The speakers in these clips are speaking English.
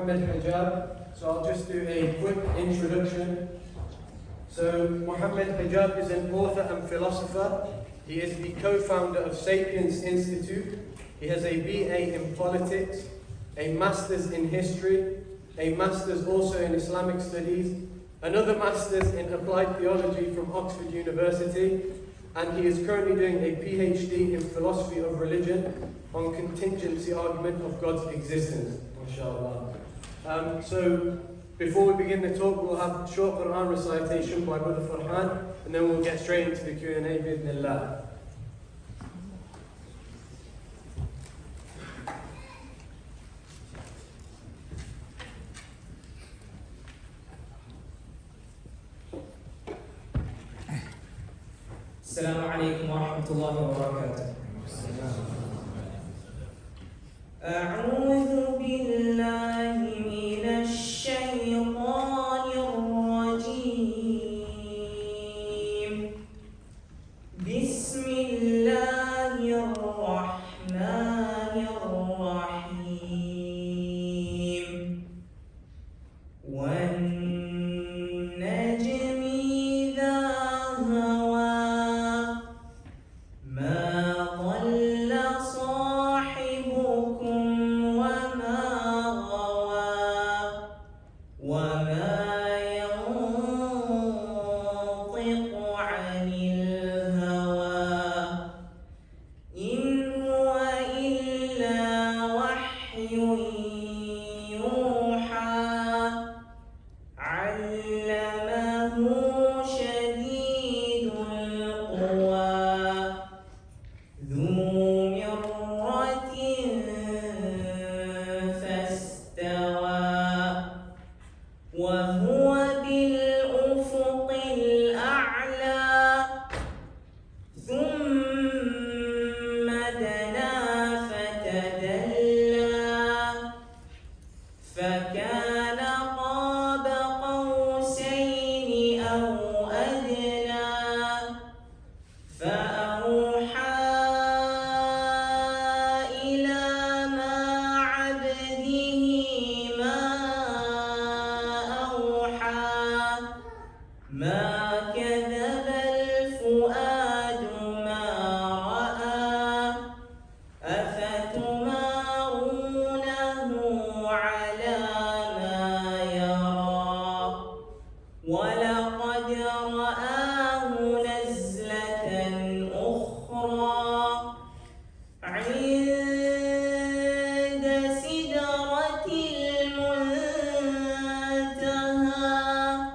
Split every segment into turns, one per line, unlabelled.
Mohammed Hijab, so I'll just do a quick introduction. So Mohammed Hijab is an author and philosopher. He is the co-founder of Sapiens Institute. He has a BA in politics, a master's in history, a master's also in Islamic studies, another master's in applied theology from Oxford University, and he is currently doing a PhD in philosophy of religion on contingency argument of God's existence, mashallah. So before we begin the talk, we'll have a short Quran recitation by Brother Farhan, and then we'll get straight into the Q&A bi-idhnillah.
السلام عليكم ورحمة الله وبركاته. أعوذ بالله من الشيطان الرجيم. بسم الله الرحمن الرحيم. والنجم إذا هوى ما ضل صاحبكم وما غوى وما ينطق عن الهوى إن هو إلا وحي يوحى علمه شديد القوى ذو مرة فاستوى وهو بالأفق الأعلى ثم دنا فتدلى فكان قاب قوسين أو أدنى فأوحى إلى ما عبده ما أوحى ما كذب الفؤاد ما رأى أفتمارونه على ما يرى ولقد رآه نزلة أخرى عند سدرة المنتهى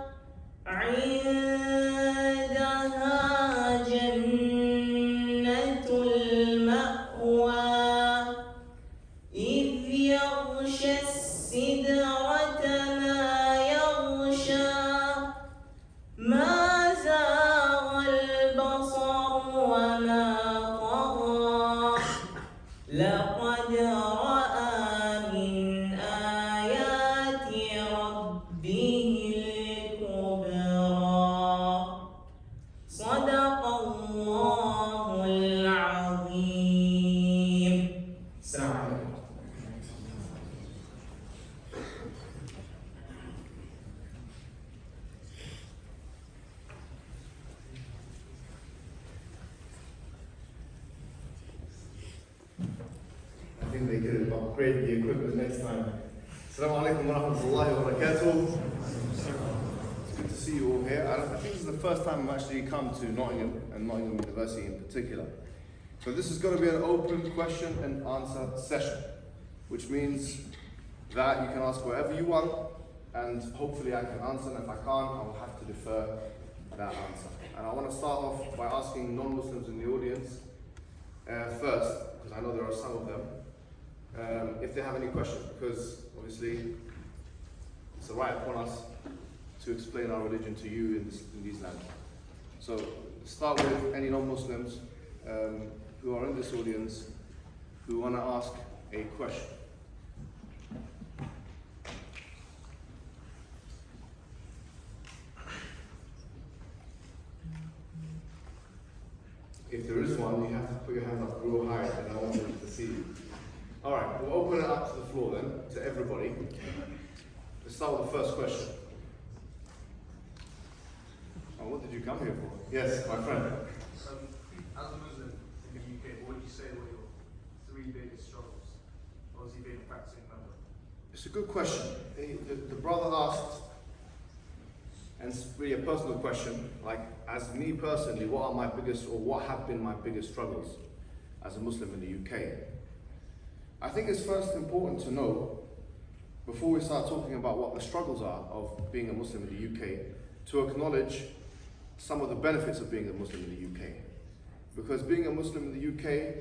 عندها جنة المأوى إذ يغشى السدرة ما يغشى ما زاغ البصر وما طغى لقد رأى من آيات ربه الكبرى صدق الله العظيم. السلام عليكم.
I think they could upgrade the equipment next time. Assalamu alaikum wa rahmatullahi wa barakatuh. It's good to see you all here. I think this is the first time I've actually come to Nottingham and Nottingham University in particular. So this is going to be an open question and answer session, which means that you can ask whatever you want and hopefully I can answer, and if I can't, I'll have to defer that answer. And I want to start off by asking non-Muslims in the audience first, because I know there are some of them, if they have any questions, because obviously it's a right upon us to explain our religion to you in these lands. So start with any non-Muslims who are in this audience who want to ask a question. If there is one, you have to put your hand up real high and I want them to see you. Alright, we'll open it up to the floor then, to everybody. start with the first question. Oh, what did you come here for? Yes, my friend.
As a Muslim in the UK, what would you say were your three biggest struggles? Obviously being a practicing member.
It's a good question. The brother asked, and it's really a personal question, like, as me personally, what are my biggest, or what have been my biggest struggles as a Muslim in the UK? I think it's first important to know, before we start talking about what the struggles are of being a Muslim in the UK, to acknowledge some of the benefits of being a Muslim in the UK. Because being a Muslim in the UK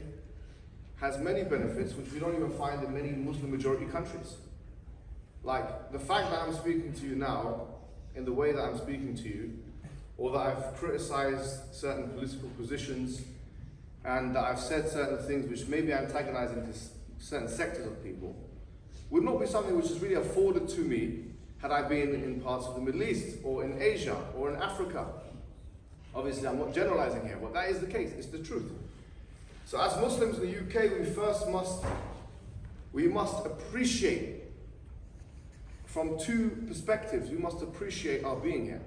has many benefits which we don't even find in many Muslim majority countries. Like the fact that I'm speaking to you now, in the way that I'm speaking to you, or that I've criticized certain political positions, and that I've said certain things which may be antagonizing to certain sectors of people, would not be something which is really afforded to me had I been in parts of the Middle East, or in Asia, or in Africa. Obviously, I'm not generalizing here, but that is the case, it's the truth. So as Muslims in the UK, we must appreciate, from two perspectives, we must appreciate our being here.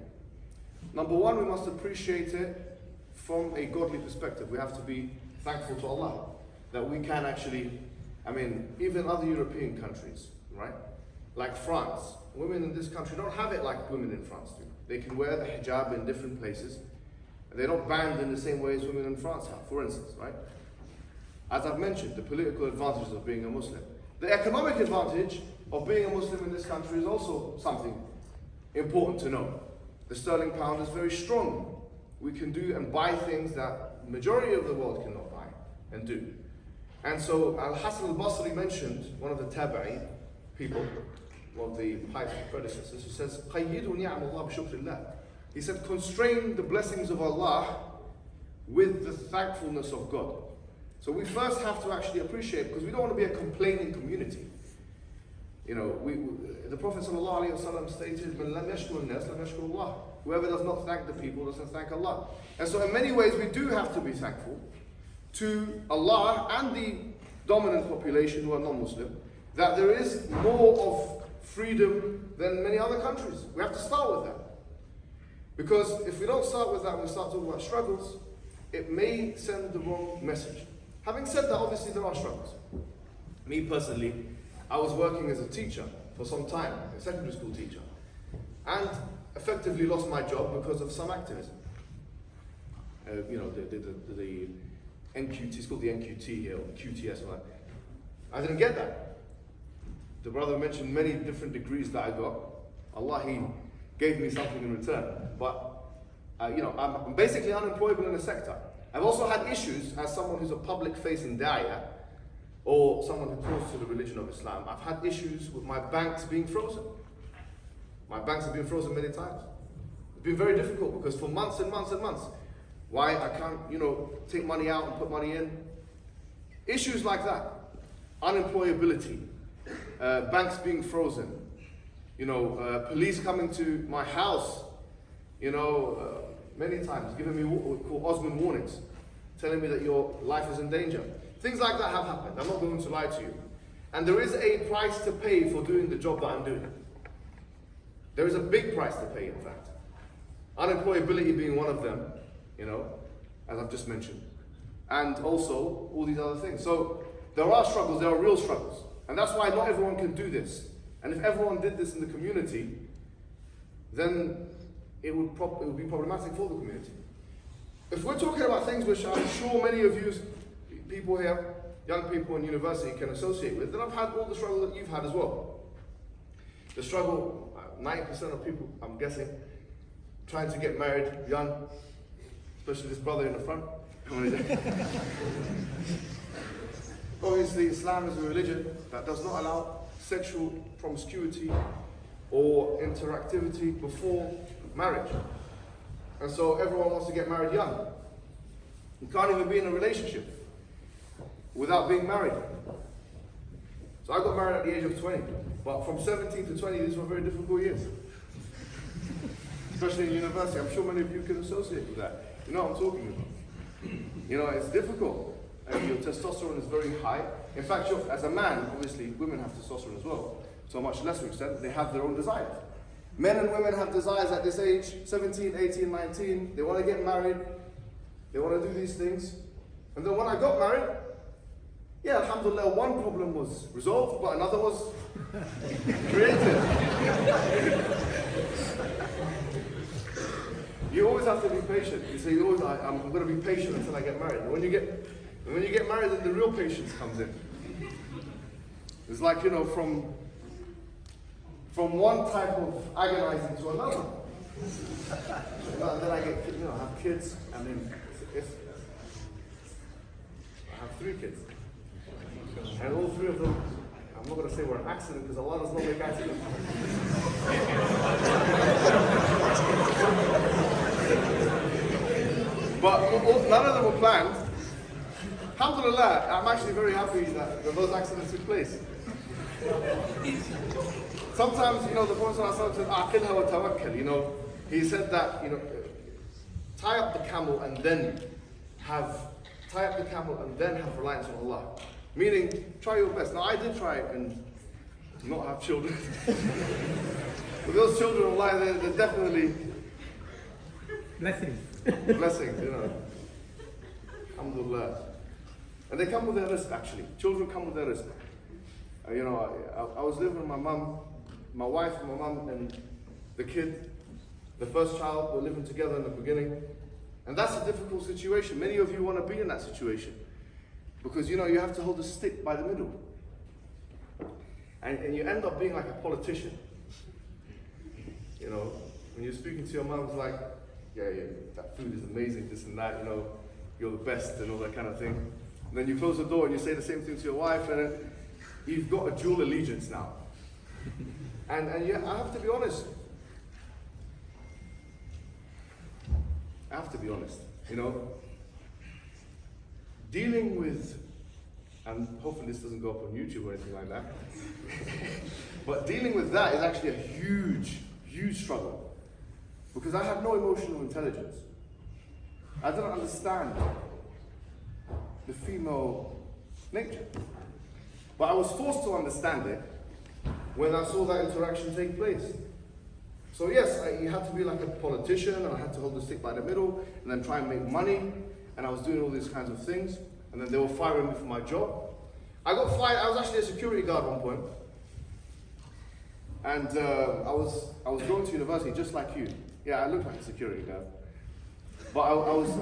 Number one, we must appreciate it from a godly perspective. We have to be thankful to Allah that we can actually, even other European countries, right? Like France, women in this country don't have it like women in France do. They can wear the hijab in different places. They're not banned in the same way as women in France have, for instance, right? As I've mentioned, the political advantages of being a Muslim. The economic advantage of being a Muslim in this country is also something important to know. The sterling pound is very strong. We can do and buy things that the majority of the world cannot buy and do. And so Al-Hasan al-Basri mentioned, one of the Tabi'i people, one of the pious predecessors, who says, قَيِّدُوا نِعْمَ اللَّهِ بِشُكْرِ اللَّهِ. He said, constrain the blessings of Allah with the thankfulness of God. So we first have to actually appreciate, because we don't want to be a complaining community. You know, the Prophet ﷺ stated, مَنْ لَمْ يَشْكُرِ النَّاسِ لَمْ يَشْكُرِ اللَّهِ. Whoever does not thank the people doesn't thank Allah. And so in many ways we do have to be thankful to Allah and the dominant population who are non-Muslim, that there is more of freedom than many other countries. We have to start with that. Because if we don't start with that and we start talking about struggles, it may send the wrong message. Having said that, obviously there are struggles. Me personally, I was working as a teacher for some time, a secondary school teacher, and effectively lost my job because of some activism. The NQT, it's called the NQT here, or QTS, right? I didn't get that. The brother mentioned many different degrees that I got. Allah, He gave me something in return. But, I'm basically unemployable in the sector. I've also had issues as someone who's a public-facing da'iyah, or someone who calls to the religion of Islam. I've had issues with my banks being frozen. My banks have been frozen many times. It's been very difficult because for months and months and months, why I can't, take money out and put money in. Issues like that. Unemployability. Banks being frozen. Police coming to my house, many times, giving me what we call Osman warnings, telling me that your life is in danger. Things like that have happened. I'm not going to lie to you. And there is a price to pay for doing the job that I'm doing. There is a big price to pay, in fact. Unemployability being one of them, as I've just mentioned. And also, all these other things. So, there are struggles, there are real struggles. And that's why not everyone can do this. And if everyone did this in the community, then it would be problematic for the community. If we're talking about things which I'm sure many of you people here, young people in university can associate with, then I've had all the struggle that you've had as well. The struggle, 90% of people, I'm guessing, trying to get married young, especially this brother in the front. Obviously, Islam is a religion that does not allow sexual promiscuity or interactivity before marriage. And so everyone wants to get married young. You can't even be in a relationship without being married. So I got married at the age of 20, but from 17 to 20, these were very difficult years. Especially in university, I'm sure many of you can associate with that. You know what I'm talking about. It's difficult. And your testosterone is very high. In fact, as a man, obviously, women have testosterone as well. to a much lesser extent, they have their own desires. Men and women have desires at this age, 17, 18, 19. They want to get married. They want to do these things. And then when I got married, yeah, alhamdulillah, one problem was resolved, but another was created. You always have to be patient. You say, always, I'm going to be patient until I get married. And when you get married, then the real patience comes in. It's like, you know, from one type of agonizing to another. And then I get, you know, I have kids, and then I have 3 kids. And all 3 of them, I'm not going to say were an accident because Allah does not make accidents. But none of them were planned. Alhamdulillah, I'm actually very happy that those accidents took place. Sometimes, you know, the Prophet said, "Aqilha wa tawakkal." You know, he said that, you know, tie up the camel and then have reliance on Allah. Meaning, try your best. Now, I did try and not have children. But those children of Allah, they're definitely blessings, you know. Alhamdulillah. And they come with their risk, actually. Children come with their risk. You know, I was living with my wife and my mum and the kid, the first child, were living together in the beginning. And that's a difficult situation. Many of you want to be in that situation. Because, you know, you have to hold a stick by the middle. And you end up being like a politician. You know, when you're speaking to your mum, it's like, yeah, that food is amazing, this and that, you know, you're the best and all that kind of thing. And then you close the door and you say the same thing to your wife, and then you've got a dual allegiance now. And yeah, I have to be honest. You know, dealing with, and hopefully this doesn't go up on YouTube or anything like that, but dealing with that is actually a huge, huge struggle. Because I had no emotional intelligence. I didn't understand the female nature. But I was forced to understand it when I saw that interaction take place. So yes, you had to be like a politician, and I had to hold the stick by the middle, and then try and make money, and I was doing all these kinds of things, and then they were firing me for my job. I got fired. I was actually a security guard at one point, and I was going to university just like you. Yeah, I look like a security guard, but I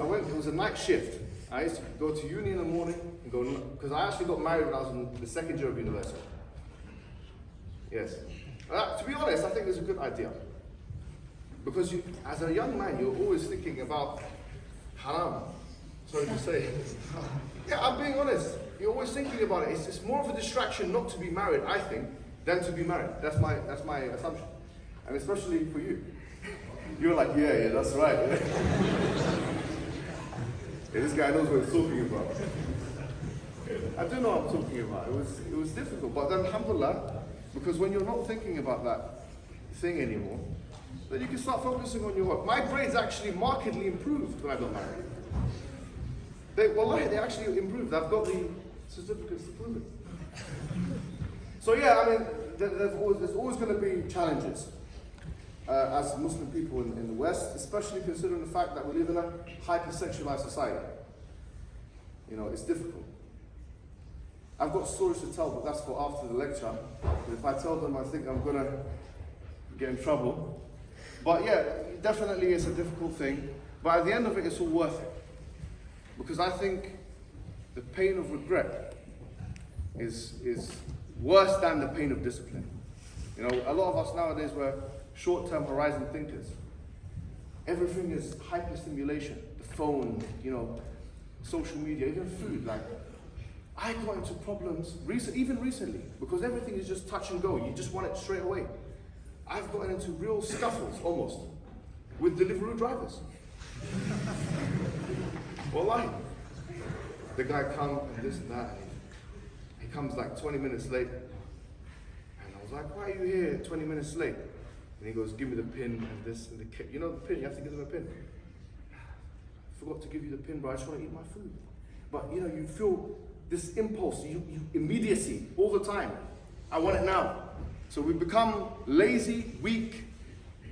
went. It was a night shift. I used to go to uni in the morning and go, because I actually got married when I was in the second year of university. Yes. To be honest, I think it's a good idea. Because as a young man, you're always thinking about haram, sorry to say. Yeah, I'm being honest. You're always thinking about it. It's more of a distraction not to be married, I think, than to be married. That's my assumption. And especially for you. You're like, yeah, that's right. Yeah, this guy knows what he's talking about. I do know what I'm talking about. It was difficult, but then alhamdulillah, because when you're not thinking about that thing anymore, then you can start focusing on your work. My grades actually markedly improved when I got married. They actually improved. I've got the certificates to prove it. So yeah, I mean, there's always going to be challenges as Muslim people in the West, especially considering the fact that we live in a hypersexualized society. You know, it's difficult. I've got stories to tell, but that's for after the lecture. If I tell them, I think I'm going to get in trouble. But yeah, definitely it's a difficult thing. But at the end of it, it's all worth it. Because I think the pain of regret is worse than the pain of discipline. You know, a lot of us nowadays were short-term horizon thinkers. Everything is hyper-stimulation. The phone, you know, social media, even food. Like, I got into problems even recently because everything is just touch and go. You just want it straight away. I've gotten into real scuffles almost with delivery drivers. Wallahi. The guy comes and this and that. He comes like 20 minutes late. And I was like, why are you here 20 minutes late? And he goes, give me the pin and this and the key. You know the pin, you have to give them a pin. I forgot to give you the pin, bro. I just want to eat my food. But you know, you feel this impulse, you immediacy all the time. I want it now. So we become lazy, weak,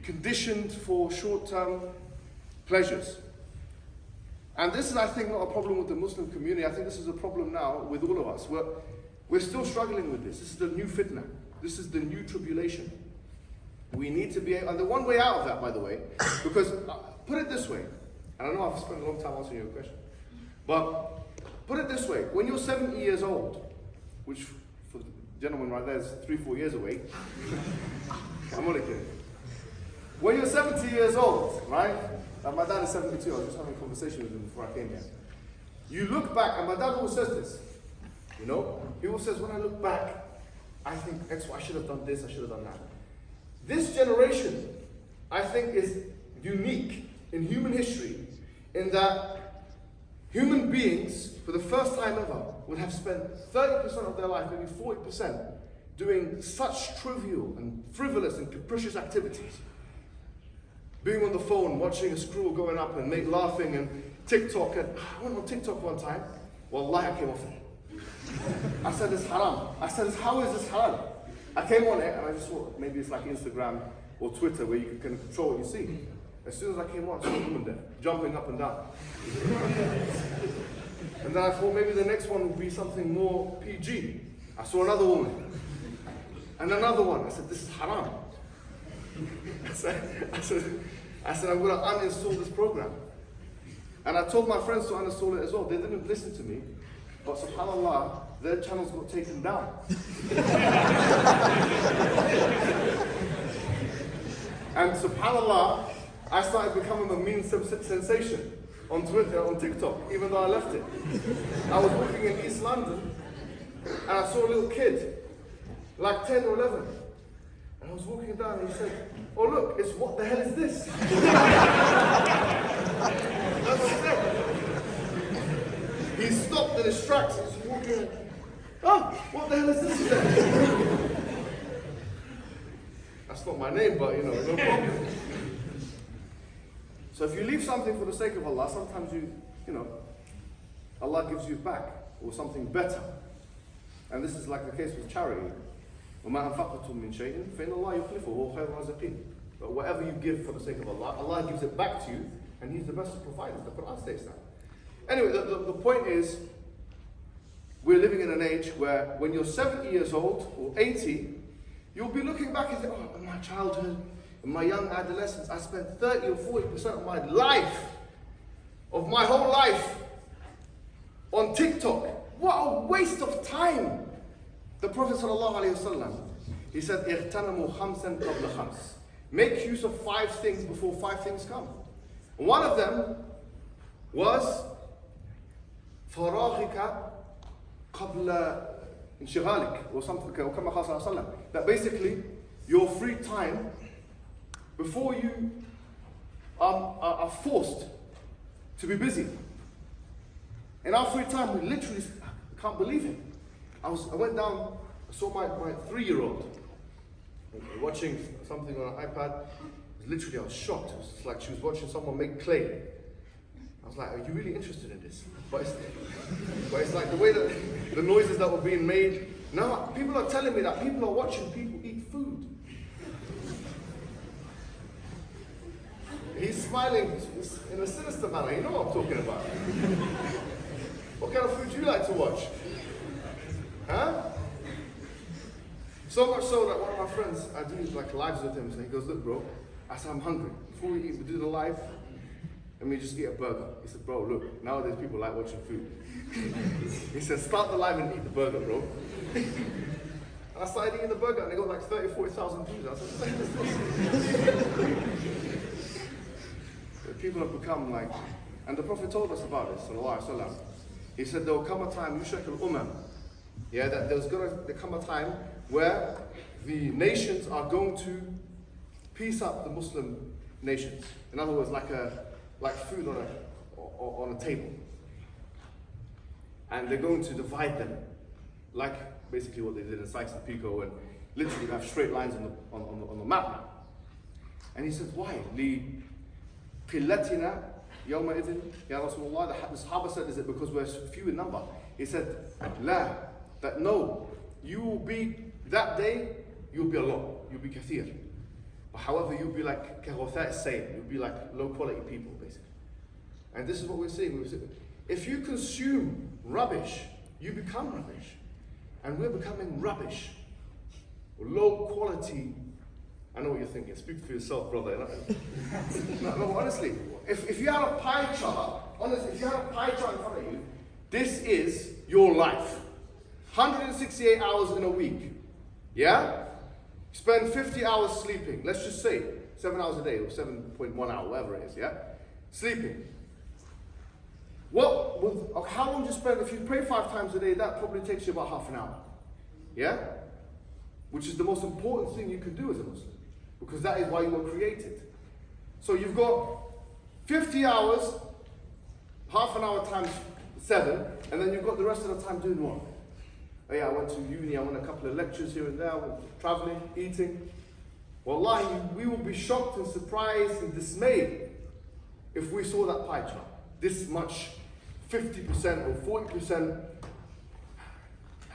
conditioned for short-term pleasures. And this is, I think, not a problem with the Muslim community. I think this is a problem now with all of us. We're still struggling with this. This is the new fitna. This is the new tribulation. We need to be, and the one way out of that, by the way, because, put it this way, and I know I've spent a long time answering your question, but put it this way, when you're 70 years old, which for the gentleman right there is 3-4 years away, I'm only kidding. When you're 70 years old, right? My dad is 72, I was just having a conversation with him before I came here. You look back, and my dad always says this, you know? He always says, when I look back, I think, I should have done this, I should have done that. This generation, I think, is unique in human history in that human beings, for the first time ever, would have spent 30% of their life, maybe 40%, doing such trivial and frivolous and capricious activities. Being on the phone, watching a scroll going up and laughing, and TikTok. And I went on TikTok one time. Wallahi, I came off it. I said, it's haram. I said, how is this haram? I came on it and I just thought, maybe it's like Instagram or Twitter where you can control what you see. As soon as I came on, I saw a woman there, jumping up and down. And then I thought maybe the next one would be something more PG. I saw another woman. And another one. I said, this is haram. I said, I'm going to uninstall this program. And I told my friends to uninstall it as well. They didn't listen to me. But subhanAllah, their channels got taken down. And subhanAllah, I started becoming a meme sensation on Twitter, on TikTok, even though I left it. I was walking in East London, and I saw a little kid, like 10 or 11. And I was walking down and he said, oh look, it's what the hell is this? That's what he said. He stopped in his tracks, he's walking, oh, what the hell is this? He said. That's not my name, but you know, no problem. So if you leave something for the sake of Allah, sometimes you know, Allah gives you back, or something better. And this is like the case with charity. وَمَا أَنفَقْتُم مِّن شَيْءٍ فَإِنَّ اللَّهَ يُخْلِفُهُ وَهُوَ خَيْرُ الرَّازِقِينَ. But whatever you give for the sake of Allah, Allah gives it back to you, and He's the best of providers. The Quran states that. Anyway, the point is, we're living in an age where when you're 70 years old, or 80, you'll be looking back and say, oh, in my childhood, in my young adolescence, I spent 30 or 40% of my life, of my whole life, on TikTok. What a waste of time! The Prophet ﷺ, he said, اغتنموا خمسا قبل خمس. Make use of 5 things before 5 things come. One of them was فراغك قبل انشغالك, or something, كما قال صلى الله عليه وسلم. That basically, your free time before you are forced to be busy. In our free time, we literally can't believe it. I went down, I saw my 3-year-old watching something on an iPad. Literally, I was shocked. It was like she was watching someone make clay. I was like, are you really interested in this? But it's like the way that the noises that were being made. Now, people are telling me that people are watching people eat food. He's smiling in a sinister manner. You know what I'm talking about. What kind of food do you like to watch? Huh? So much so that one of my friends, I do like lives with him, so he goes, look bro, I said, I'm hungry. Before we do the live, let me just eat a burger. He said, bro, look, nowadays people like watching food. He said, start the live and eat the burger, bro. And I started eating the burger and they got like 30, 40,000 views. I said, people have become like, and the Prophet told us about this, sallallahu alaihi wasallam. He said, there will come a time, yushak al-umam. Yeah, that there's going to come a time where the nations are going to piece up the Muslim nations. In other words, like food on a table. And they're going to divide them, like basically what they did in Sykes-Picot, and literally have straight lines on the map now. And he said, why? لِقِلَّتِنَا يَوْمَئِذٍ Ya Rasulullah, the Sahaba said, is it because we're few in number? He said, La, that no, you will be, that day, you'll be a lot, you'll be kathir. But however, you'll be like kahothat sayyid, you'll be like low quality people, basically. And this is what we're seeing. If you consume rubbish, you become rubbish. And we're becoming rubbish. Low quality. I know what you're thinking. Speak for yourself, brother. No, honestly. If you had a pie chart, honestly, if you had a pie chart in front of you, this is your life. 168 hours in a week. Yeah? Spend 50 hours sleeping. Let's just say 7 hours a day or 7.1 hour, whatever it is, yeah? Sleeping. How long do you spend? If you pray 5 times a day, that probably takes you about half an hour. Yeah? Which is the most important thing you can do as a Muslim. Because that is why you were created. So you've got 50 hours, half an hour times 7, and then you've got the rest of the time doing what? Oh yeah, I went to uni, I went a couple of lectures here and there, I went traveling, eating. Wallahi, we will be shocked and surprised and dismayed if we saw that pie chart. This much, 50% or 40%,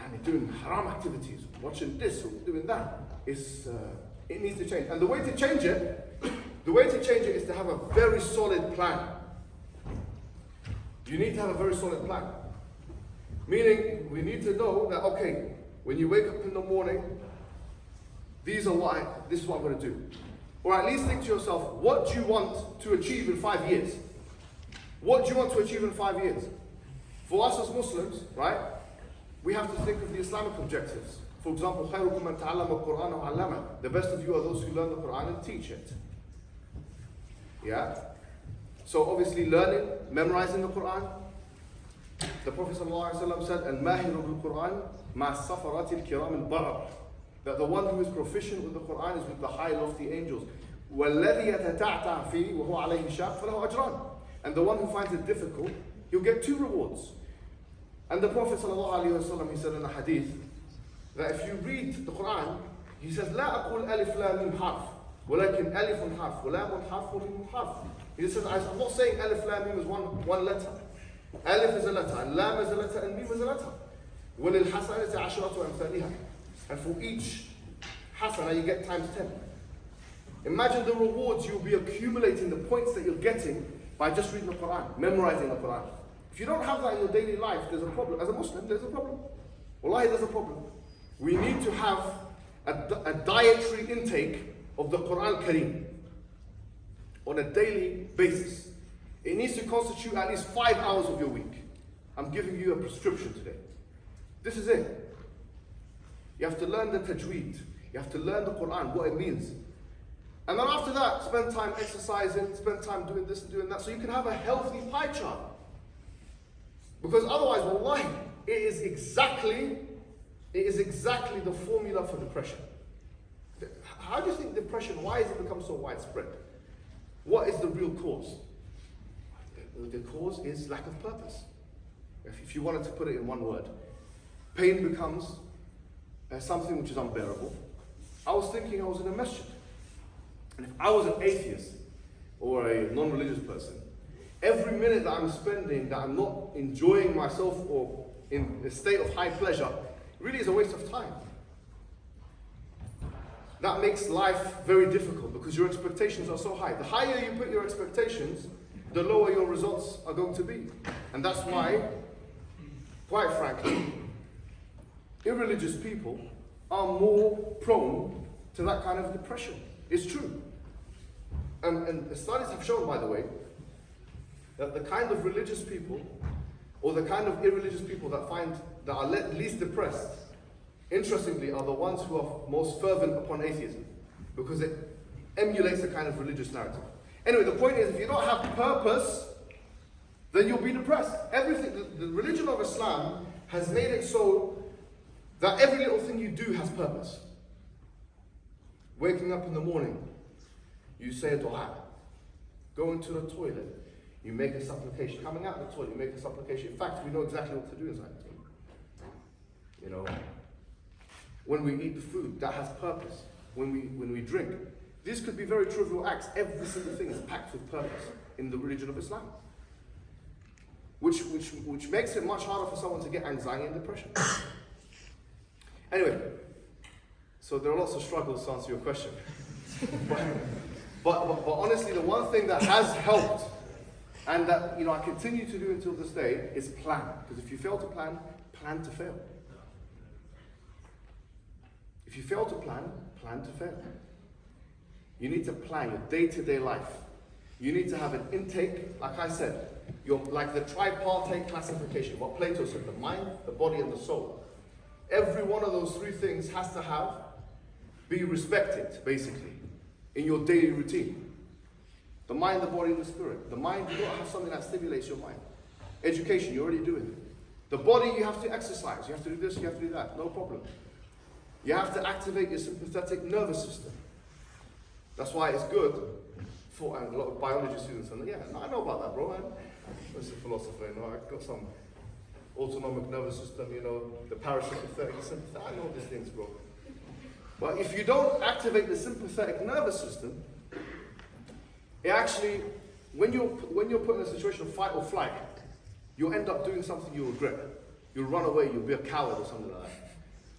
and doing haram activities, watching this or doing that. It needs to change. And the way to change it is to have a very solid plan. You need to have a very solid plan. Meaning, we need to know that, okay, when you wake up in the morning, this is what I'm going to do. Or at least think to yourself, what do you want to achieve in 5 years? What do you want to achieve in 5 years? For us as Muslims, right, we have to think of the Islamic objectives. For example, خَيْرُكُمْ مَنْ تَعَلَّمَ الْقُرْآنَ وَعَلَّمَهُ. The best of you are those who learn the Quran and teach it. Yeah? So obviously learning, memorizing the Quran. The Prophet ﷺ said, الْمَاهِرُ بِالْقُرْآنِ مَا السَّفَرَاتِ الْكِرَامِ الْبَرَرِ. That the one who is proficient with the Quran is with the high lofty angels. وَالَّذِي يَتَتَعْتَعْ فِيهِ وَهُوَ عَلَيْهِ شَاقٌّ فَلَهُ أَجْرَانِ. And the one who finds it difficult, he'll get 2 rewards. And the Prophet ﷺ, he said in a hadith, that if you read the Quran, he says, لا أقول ألف لا ميم حرف ولكن ألف حرف ولام حرف وميم حرف. He says, I'm not saying ألف لا ميم is one letter. ألف is a letter, and lam is a letter, and mim is a letter. وَلِلْحَسَنَةِ عَشْرَةُ أَمْثَالِهَا. And for each hasana you get times 10. Imagine the rewards you'll be accumulating, the points that you're getting by just reading the Quran, memorizing the Quran. If you don't have that in your daily life, there's a problem. As a Muslim, there's a problem. Wallahi, there's a problem. We need to have a dietary intake of the Quran Kareem on a daily basis. It needs to constitute at least 5 hours of your week. I'm giving you a prescription today. This is it. You have to learn the tajweed. You have to learn the Quran, what it means. And then after that, spend time exercising, spend time doing this and doing that, so you can have a healthy pie chart. Because otherwise, wallahi, it is exactly the formula for depression. How do you think depression, why has it become so widespread? What is the real cause? The cause is lack of purpose. If you wanted to put it in one word, pain becomes something which is unbearable. I was thinking I was in a masjid. And if I was an atheist or a non-religious person, every minute that I'm spending that I'm not enjoying myself or in a state of high pleasure really is a waste of time. That makes life very difficult because your expectations are so high. The higher you put your expectations, the lower your results are going to be. And that's why, quite frankly, irreligious people are more prone to that kind of depression. It's true. And the studies have shown, by the way, that the kind of religious people or the kind of irreligious people that are least depressed, interestingly, are the ones who are most fervent upon atheism, because it emulates a kind of religious narrative. Anyway, the point is, if you don't have purpose, then you'll be depressed. Everything, the religion of Islam has made it so that every little thing you do has purpose. Waking up in the morning, you say a dua. Going to the toilet, you make a supplication. Coming out of the toilet, you make a supplication. In fact, we know exactly what to do inside the toilet. You know, when we eat the food, that has purpose. When we drink, these could be very trivial acts. Every single thing is packed with purpose in the religion of Islam. Which makes it much harder for someone to get anxiety and depression. Anyway, So there are lots of struggles to answer your question. but honestly, the one thing that has helped, and that I continue to do until this day, is plan. Because if you fail to plan, plan to fail. If you fail to plan, plan to fail. You need to plan your day-to-day life. You need to have an intake, like I said, like the tripartite classification, what Plato said, the mind, the body, and the soul. Every one of those three things has to be respected, basically, in your daily routine. The mind, the body, and the spirit. The mind, you don't have something that stimulates your mind. Education, you're already doing it. The body, you have to exercise. You have to do this, you have to do that, no problem. You have to activate your sympathetic nervous system. That's why it's good for, and a lot of biology students, and yeah, I know about that, bro, man. That's a philosopher, I've got some autonomic nervous system, the parasympathetic, sympathetic, I know these things, bro. But if you don't activate the sympathetic nervous system, it actually, when you're put in a situation of fight or flight, you'll end up doing something you'll regret. You'll run away, you'll be a coward or something like that.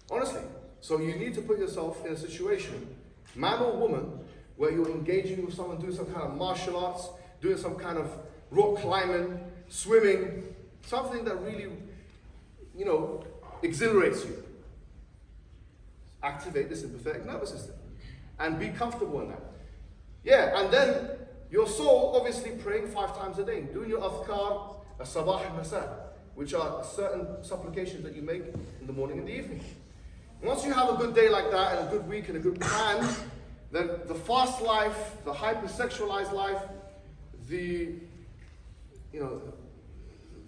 Honestly. So you need to put yourself in a situation, man or woman, where you're engaging with someone, doing some kind of martial arts, doing some kind of rock climbing, swimming, something that really, exhilarates you. Activate the sympathetic nervous system and be comfortable in that. Yeah, and then your soul, obviously praying 5 times a day, doing your adhkar, as-sabah and masa, which are certain supplications that you make in the morning and the evening. Once you have a good day like that, and a good week and a good plan, then the fast life, the hypersexualized life, the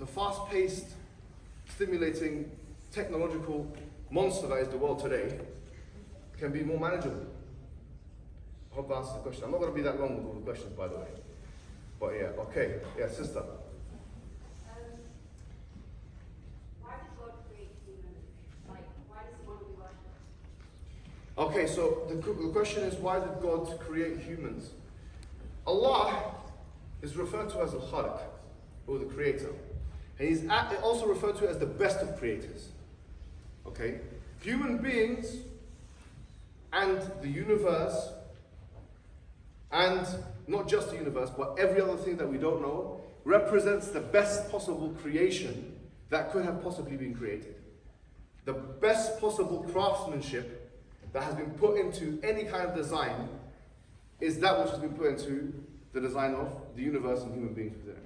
fast-paced, stimulating, technological monster that is the world today can be more manageable. I hope that answers the question. I'm not going to be that long with all the questions, by the way. But yeah, okay. Yeah, sister. Okay, so the question is, why did God create humans? Allah is referred to as Al-Khaliq, or the creator. And he's also referred to as the best of creators. Okay? Human beings and the universe, and not just the universe, but every other thing that we don't know, represents the best possible creation that could have possibly been created. The best possible craftsmanship that has been put into any kind of design is that which has been put into the design of the universe and human beings within it.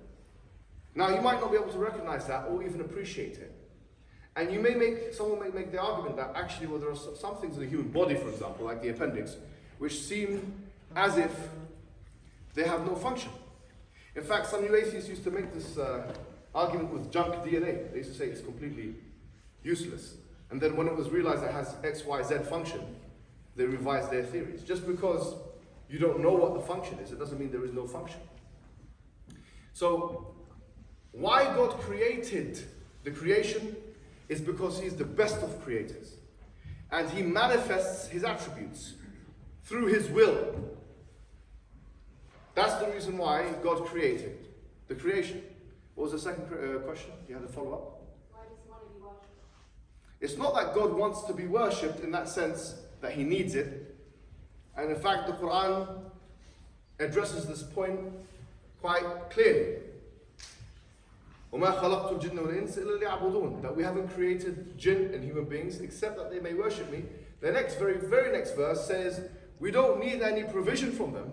Now, you might not be able to recognize that or even appreciate it. And someone may make the argument that actually, well, there are some things in the human body, for example, like the appendix, which seem as if they have no function. In fact, some new atheists used to make this argument with junk DNA. They used to say it's completely useless. And then when it was realized it has X, Y, Z function, they revised their theories. Just because you don't know what the function is, it doesn't mean there is no function. So, why God created the creation is because He's the best of creators. And He manifests His attributes through His will. That's the reason why God created the creation. What was the second question? You had a follow-up? It's not that God wants to be worshipped in that sense that He needs it. And in fact, the Quran addresses this point quite clearly. وَمَا خَلَقْتُ الْجِنَّ وَالْإِنسَ إِلَّا لِيَعْبُدُونَ. That we haven't created jinn and human beings except that they may worship me. The very next verse says, we don't need any provision from them,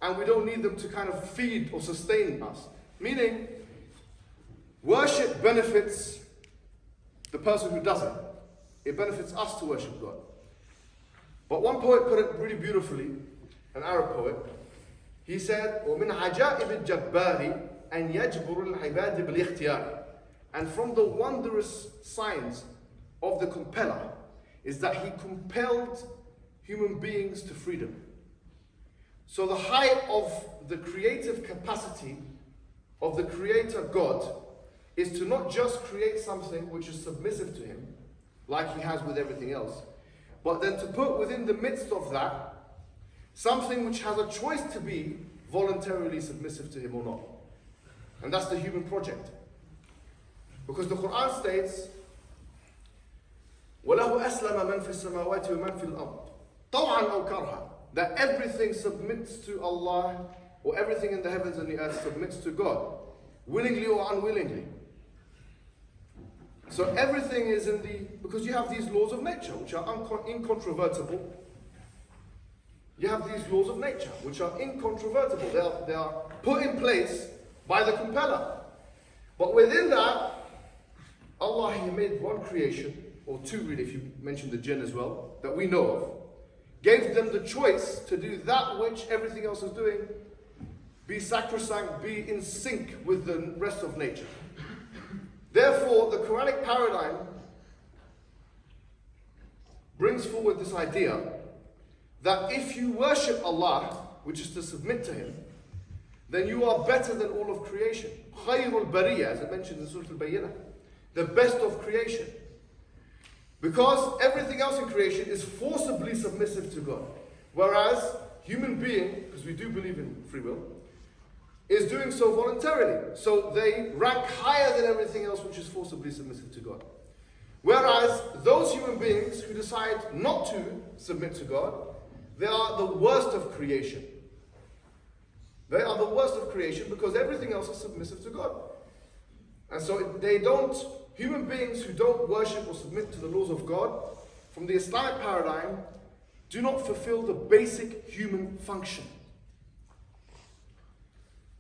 and we don't need them to kind of feed or sustain us. Meaning, worship benefits the person who does it. It benefits us to worship God. But one poet put it really beautifully, an Arab poet. He said, وَمِنْ عَجَائِبِ الْجَبَّارِ أَنْ يَجْبُرُ الْعِبَادِ بِالْإِخْتِيَارِ. And from the wondrous signs of the compeller is that he compelled human beings to freedom. So the height of the creative capacity of the Creator God is to not just create something which is submissive to Him, like He has with everything else, but then to put within the midst of that something which has a choice to be voluntarily submissive to Him or not. And that's the human project. Because the Quran states, وَلَهُ أَسْلَمَ مَنْ فِي السَّمَاوَاتِ وَمَنْ فِي الْأَرْضِ طَوْعًا أَوْ كَرْهًا. That everything submits to Allah, or everything in the heavens and the earth submits to God, willingly or unwillingly. So everything is in the, because you have these laws of nature which are incontrovertible. You have these laws of nature which are incontrovertible. They are put in place by the compeller. But within that, Allah, He made one creation, or two really if you mention the jinn as well, that we know of, gave them the choice to do that which everything else is doing, be sacrosanct, be in sync with the rest of nature. Therefore, the Quranic paradigm brings forward this idea that if you worship Allah, which is to submit to Him, then you are better than all of creation. Khayrul Bariyah, as I mentioned in Surah Al-Bayyinah, the best of creation. Because everything else in creation is forcibly submissive to God. Whereas human being, because we do believe in free will, is doing so voluntarily. So they rank higher than everything else which is forcibly submissive to God. Whereas those human beings who decide not to submit to God, they are the worst of creation. They are the worst of creation because everything else is submissive to God. And so they don't, human beings who don't worship or submit to the laws of God, from the Islamic paradigm, do not fulfill the basic human function.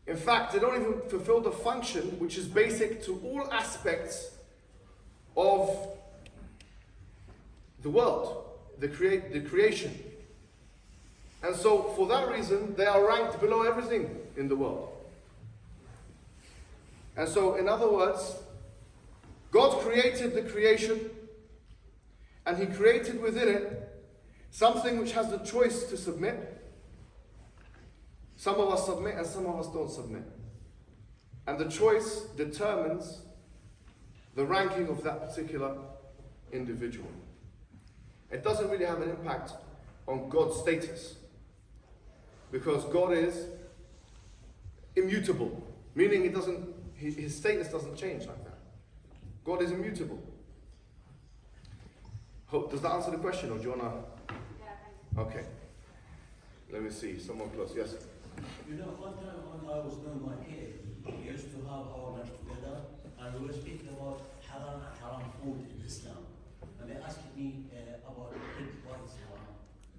In fact, they don't even fulfill the function which is basic to all aspects of the world, the creation. And so, for that reason, they are ranked below everything in the world. And so, in other words, God created the creation, and He created within it something which has the choice to submit. Some of us submit and some of us don't submit. And the choice determines the ranking of that particular individual. It doesn't really have an impact on God's status, because God is immutable, meaning his status doesn't change like that. God is immutable. Does that answer the question, or do you want to? Yeah, okay. Let me see, someone close, yes.
You know, one time when I was doing my PhD, we used to have our lunch together, and we were speaking about haram food in Islam. And they asked me about why it's haram.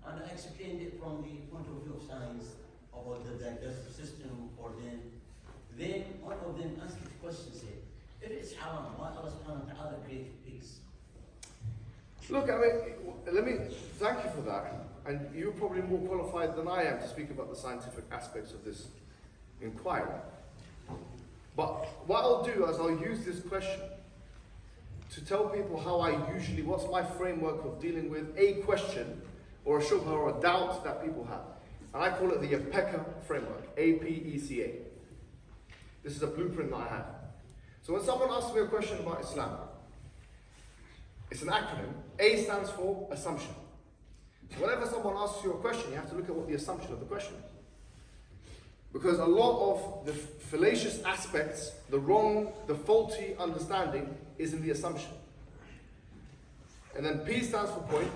And I explained it from the point of view of science, about the digestive system for them. Then one of them asked the question, said, if it's haram, why Allah subhanahu wa ta'ala created pigs?
Look, I mean, let me thank you for that. And you're probably more qualified than I am to speak about the scientific aspects of this inquiry. But what I'll do is I'll use this question to tell people how what's my framework of dealing with a question or a shubha or a doubt that people have. And I call it the APECA framework, A-P-E-C-A. This is a blueprint that I have. So when someone asks me a question about Islam, it's an acronym. A stands for assumption. So whenever someone asks you a question, you have to look at what the assumption of the question is. Because a lot of the fallacious aspects, the faulty understanding is in the assumption. And then P stands for point,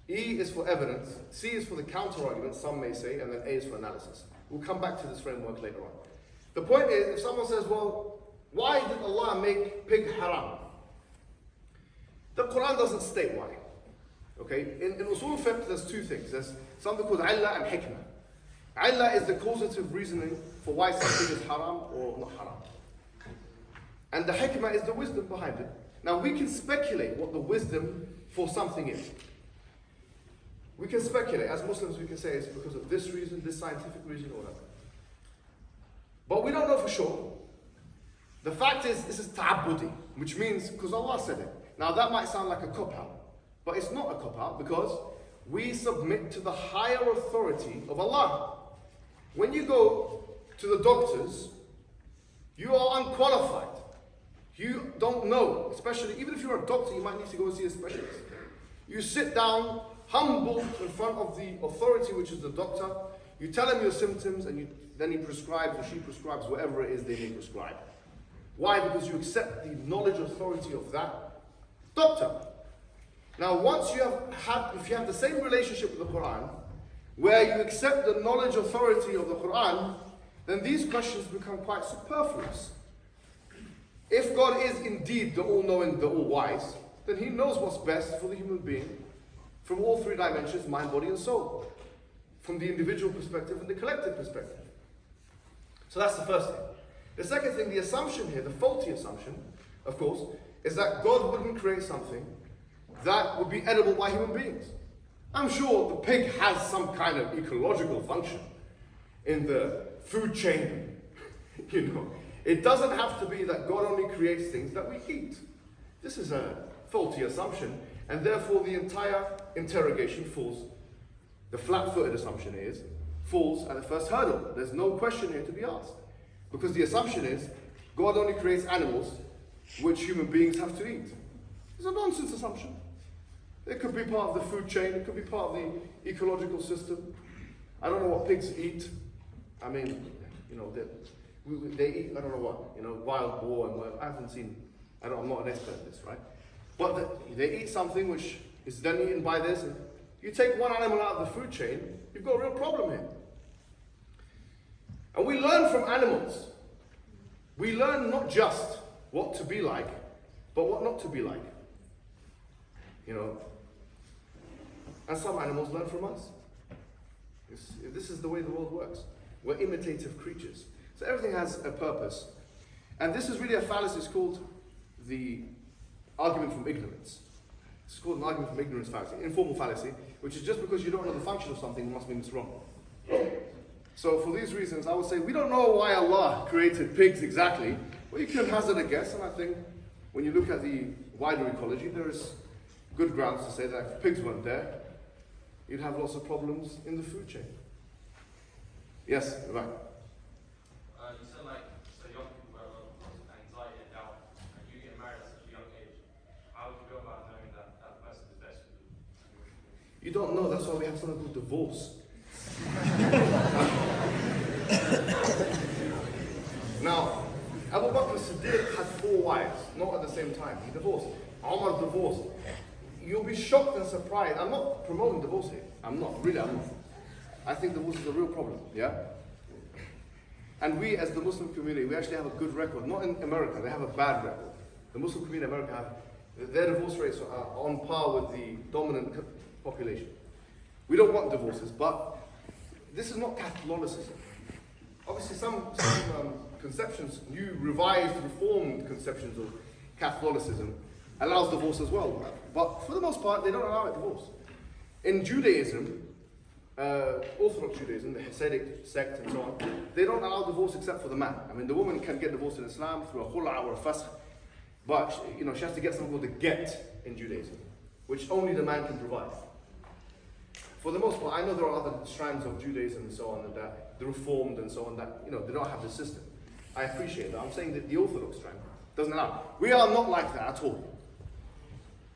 E is for evidence, C is for the counter-argument, some may say, and then A is for analysis. We'll come back to this framework later on. The point is, if someone says, well, why did Allah make pig haram? The Quran doesn't state why. Okay, in usul fiqh there's two things. There's something called illah and hikmah. Illah is the causative reasoning for why something is haram or not haram. And the hikmah is the wisdom behind it. Now we can speculate what the wisdom for something is. We can speculate. As Muslims we can say it's because of this reason, this scientific reason, or whatever. But we don't know for sure. The fact is, this is ta'abbudi, which means, because Allah said it. Now that might sound like a cop-out, but it's not a cop-out because we submit to the higher authority of Allah. When you go to the doctors, you are unqualified. You don't know, especially, even if you're a doctor, you might need to go and see a specialist. You sit down, humble in front of the authority, which is the doctor. You tell him your symptoms, and then he prescribes or she prescribes whatever it is they may prescribe. Why? Because you accept the knowledge authority of that doctor. Now, once if you have the same relationship with the Quran, where you accept the knowledge authority of the Quran, then these questions become quite superfluous. If God is indeed the all-knowing, the all-wise, then He knows what's best for the human being from all three dimensions, mind, body, and soul. From the individual perspective and the collective perspective. So that's the first thing. The second thing, the assumption here, the faulty assumption, of course, is that God wouldn't create something that would be edible by human beings. I'm sure the pig has some kind of ecological function in the food chain. It doesn't have to be that God only creates things that we eat. This is a faulty assumption, and therefore the entire interrogation falls. The flat-footed assumption falls at the first hurdle. There's no question here to be asked. Because the assumption is, God only creates animals which human beings have to eat. It's a nonsense assumption. It could be part of the food chain, it could be part of the ecological system. I don't know what pigs eat. I mean, they eat, I don't know what, wild boar and I haven't seen, I'm not an expert in this, right? But they eat something which is then eaten by this. And you take one animal out of the food chain, you've got a real problem here. And we learn from animals. We learn not just what to be like, but what not to be like. And some animals learn from us. This is the way the world works. We're imitative creatures. So everything has a purpose. And this is really a fallacy. It's called the argument from ignorance. It's called an argument from ignorance fallacy, informal fallacy, which is just because you don't know the function of something, it must mean it's wrong. So for these reasons, I would say we don't know why Allah created pigs exactly, but you can hazard a guess, and I think when you look at the wider ecology, there is good grounds to say that if pigs weren't there, you'd have lots of problems in the food chain. Yes, right.
You said so young people have lots of anxiety and doubt, and you get married at such a young age. How would you go about knowing that that person is best for you?
You don't know, that's why we have something called divorce. Now, Abu Bakr Siddiq had 4 wives, not at the same time. He divorced. Umar divorced. You'll be shocked and surprised. I'm not promoting divorce here. I'm not. I think divorce is a real problem, yeah? And we, as the Muslim community, we actually have a good record. Not in America, they have a bad record. The Muslim community in America their divorce rates are on par with the dominant population. We don't want divorces, but this is not Catholicism. Obviously, some conceptions, new, revised, reformed conceptions of Catholicism allows divorce as well. But for the most part, they don't allow divorce. In Judaism, Orthodox Judaism, the Hasidic sect and so on, they don't allow divorce except for the man. I mean, the woman can get divorced in Islam through a khula or a fasq, but she has to get something called the get in Judaism, which only the man can provide. For the most part, I know there are other strands of Judaism and so on, that the Reformed and so on, that they don't have the system. I appreciate that. I'm saying that the Orthodox strand doesn't allow. We are not like that at all.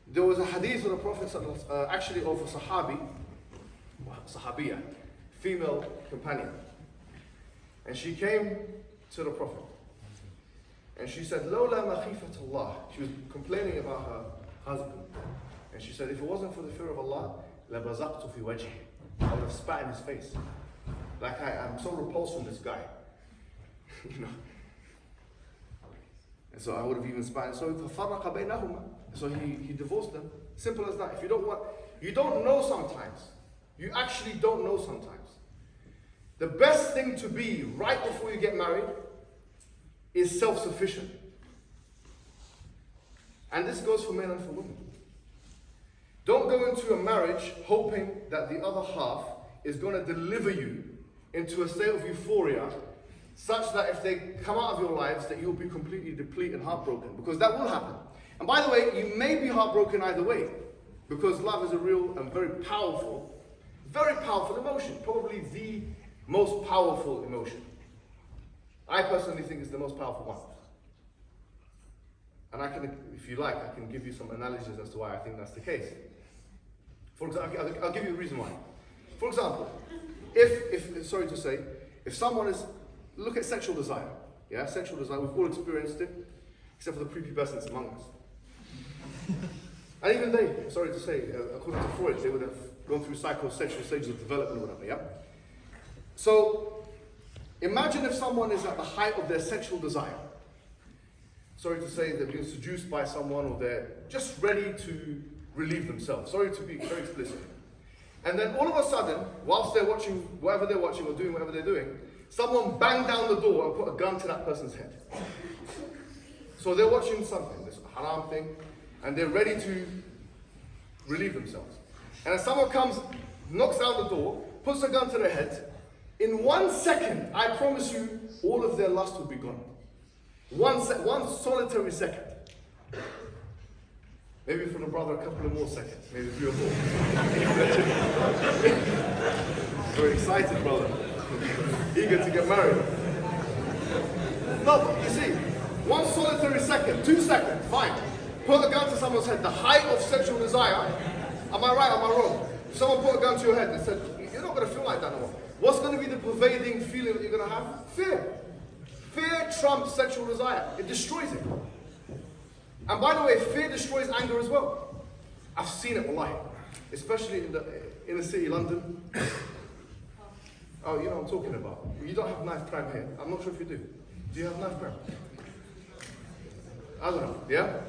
There was a hadith of the Prophet, actually of a sahabiya, female companion. And she came to the Prophet. And she said, Lola makhifat Allah. She was complaining about her husband. And she said, if it wasn't for the fear of Allah, labazaqtu fi wajhi. I would have spat in his face. Like I'm so repulsed from this guy. And so I would have even spat. So فَفَرَّقَ بَيْنَهُمَا. So he divorced them. Simple as that. If you don't know sometimes. You actually don't know sometimes. The best thing to be right before you get married is self-sufficient. And this goes for men and for women. Don't go into a marriage hoping that the other half is going to deliver you into a state of euphoria such that if they come out of your lives that you'll be completely depleted and heartbroken, because that will happen. And by the way, you may be heartbroken either way, because love is a real and very powerful emotion, probably the most powerful emotion. I personally think it's the most powerful one. And I can, if you like, I can give you some analogies as to why I think that's the case. For example, I'll give you a reason why. For example, if someone is, look at sexual desire. Yeah, sexual desire, we've all experienced it, except for the prepubescents among us. And even they, sorry to say, according to Freud, they would have gone through psychosexual stages of development or whatever, yeah? So, imagine if someone is at the height of their sexual desire. Sorry to say, they're being seduced by someone or they're just ready to relieve themselves. Sorry to be very explicit. And then all of a sudden, whilst they're watching whatever they're watching or doing whatever they're doing, someone banged down the door and put a gun to that person's head. So they're watching something, this haram thing, and they're ready to relieve themselves. And as someone comes, knocks down the door, puts a gun to their head, in 1 second, I promise you, all of their lust will be gone. One solitary second. Maybe for the brother, a couple of more seconds, maybe 3 or 4. Very excited, brother. Eager to get married. No, but you see, 1 solitary second, 2 seconds, fine. Put a gun to someone's head, the height of sexual desire. Am I right, am I wrong? If someone put a gun to your head and said, you're not going to feel like that no more. What's going to be the pervading feeling that you're going to have? Fear. Fear trumps sexual desire. It destroys it. And by the way, fear destroys anger as well. I've seen it wallahi, especially in the inner city, London. Oh, you know what I'm talking about. You don't have knife crime here. I'm not sure if you do. Do you have knife crime? I don't know, yeah?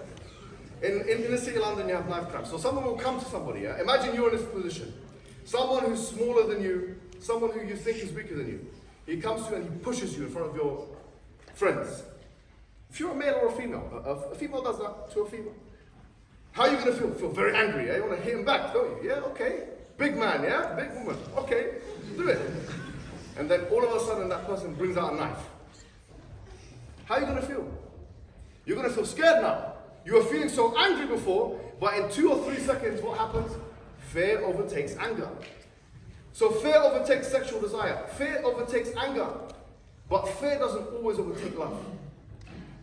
In inner city, London, you have knife crime. So someone will come to somebody, yeah? Imagine you're in this position. Someone who's smaller than you, someone who you think is weaker than you. He comes to you and he pushes you in front of your friends. If you're a male or a female does that to a female. How are you going to feel? Feel very angry, yeah? You want to hit him back, don't you? Yeah, okay. Big man, yeah? Big woman. Okay, do it. And then all of a sudden that person brings out a knife. How are you going to feel? You're going to feel scared now. You were feeling so angry before, but in 2 or 3 seconds, what happens? Fear overtakes anger. So fear overtakes sexual desire. Fear overtakes anger. But fear doesn't always overtake love.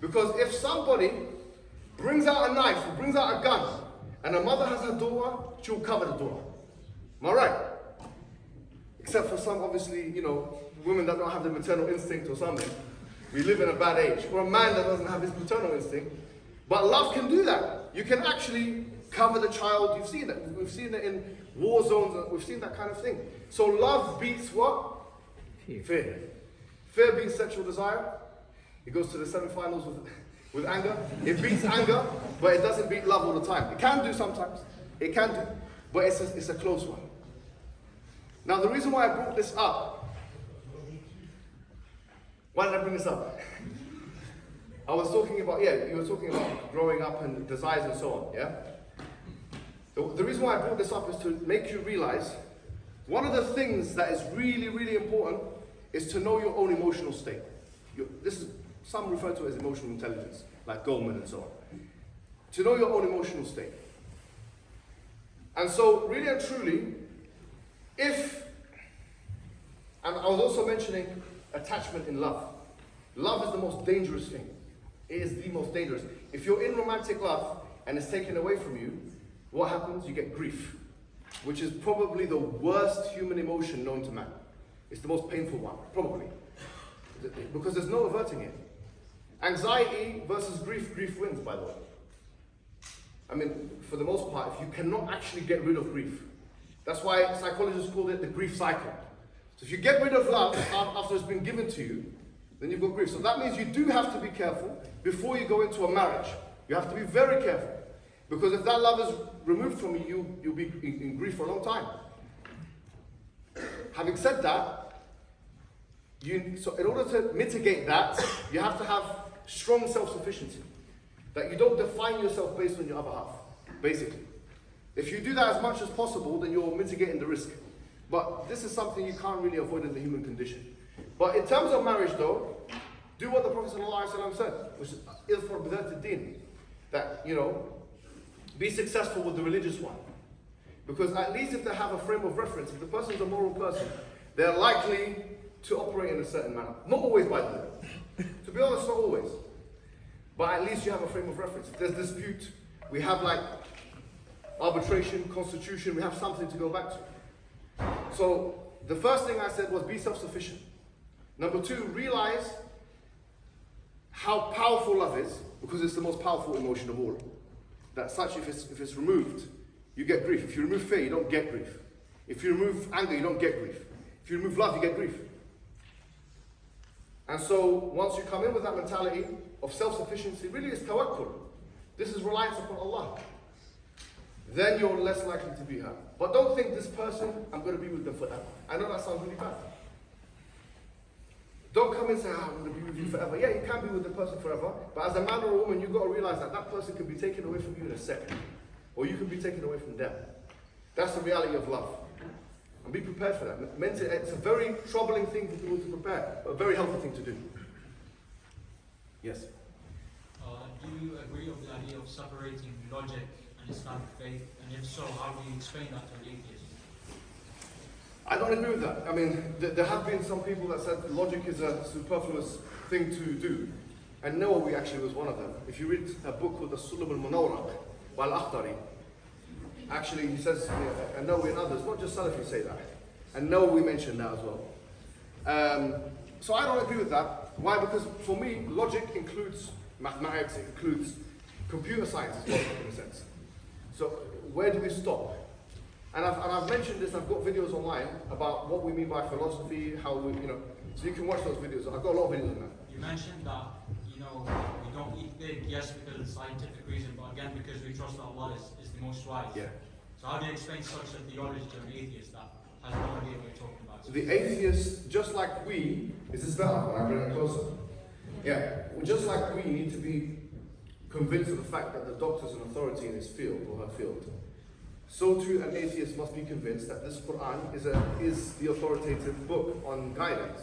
Because if somebody brings out a knife, or brings out a gun, and a mother has her daughter, she'll cover the daughter. Am I right? Except for some, obviously, you know, women that don't have the maternal instinct or something. We live in a bad age. Or a man that doesn't have his maternal instinct. But love can do that. You can actually cover the child. You've seen it. We've seen it in war zones. We've seen that kind of thing. So love beats what? Fear. Fear beats sexual desire. It goes to the semi-finals with anger. It beats anger, but it doesn't beat love all the time. It can do sometimes. It can do. But it's a close one. Now the reason why I brought this up, why did I bring this up? I was talking about, you were talking about growing up and desires and so on, yeah? The reason why I brought this up is to make you realize one of the things that is really, really important is to know your own emotional state. Some refer to it as emotional intelligence, like Goldman and so on. To know your own emotional state. And so, really and truly, and I was also mentioning attachment in love. Love is the most dangerous thing. It is the most dangerous. If you're in romantic love and it's taken away from you, what happens? You get grief, which is probably the worst human emotion known to man. It's the most painful one, probably. Because there's no averting it. Anxiety versus grief, grief wins, by the way. I mean, for the most part, if you cannot actually get rid of grief, that's why psychologists call it the grief cycle. So if you get rid of love after it's been given to you, then you've got grief. So that means you do have to be careful before you go into a marriage. You have to be very careful. Because if that love is removed from you, you'll be in grief for a long time. Having said that, so in order to mitigate that, you have to have strong self-sufficiency. That you don't define yourself based on your other half, basically. If you do that as much as possible, then you're mitigating the risk. But this is something you can't really avoid in the human condition. But in terms of marriage though, do what the Prophet ﷺ said, which is إِذْفَرْ بِذَاتِ الدِّينِ. That, be successful with the religious one. Because at least if they have a frame of reference, if the person's a moral person, they're likely to operate in a certain manner. Not always, by the way. To be honest, not always. But at least you have a frame of reference. If there's dispute, we have like arbitration, constitution, we have something to go back to. So the first thing I said was be self-sufficient. Number 2, realize how powerful love is, because it's the most powerful emotion of all. that such if it's removed, you get grief. If you remove fear, you don't get grief. If you remove anger, you don't get grief. If you remove love, you get grief. And so once you come in with that mentality of self-sufficiency, really it's tawakkul. This is reliance upon Allah. Then you're less likely to be hurt. But don't think this person, I'm going to be with them forever. I know that sounds really bad. Don't come and say, I'm going to be with you forever. Yeah, you can be with the person forever, but as a man or a woman, you've got to realize that that person can be taken away from you in a second, or you can be taken away from them. That's the reality of love. And be prepared for that. It's a very troubling thing for people to prepare, but a very healthy thing to do. Yes?
Do you agree with the idea of separating logic and Islamic faith? And if so, how do you explain that to an atheist?
I don't agree with that. I mean, there have been some people that said logic is a superfluous thing to do. And Nawawi actually was one of them. If you read a book called the Sulam al-Munawraq by al-Akhtari, actually he says, and Nawawi and others, not just Salafis say that. And Nawawi mentioned that as well. So I don't agree with that. Why? Because for me, logic includes mathematics, it includes computer science as well, in a sense. So where do we stop? And I've mentioned this, I've got videos online about what we mean by philosophy, how we, so you can watch those videos. I've got a lot of videos on that.
You mentioned that, we don't eat pig, yes, because of scientific reason, but again, because we trust that Allah is the most wise.
Yeah.
So how do you explain such a theology to an atheist that has no idea what you're talking about?
The atheists, just like we, is this better when I bring it closer? Yeah, well, just like we need to be convinced of the fact that the doctor's an authority in his field or her field, so too an atheist must be convinced that this Quran is the authoritative book on guidance.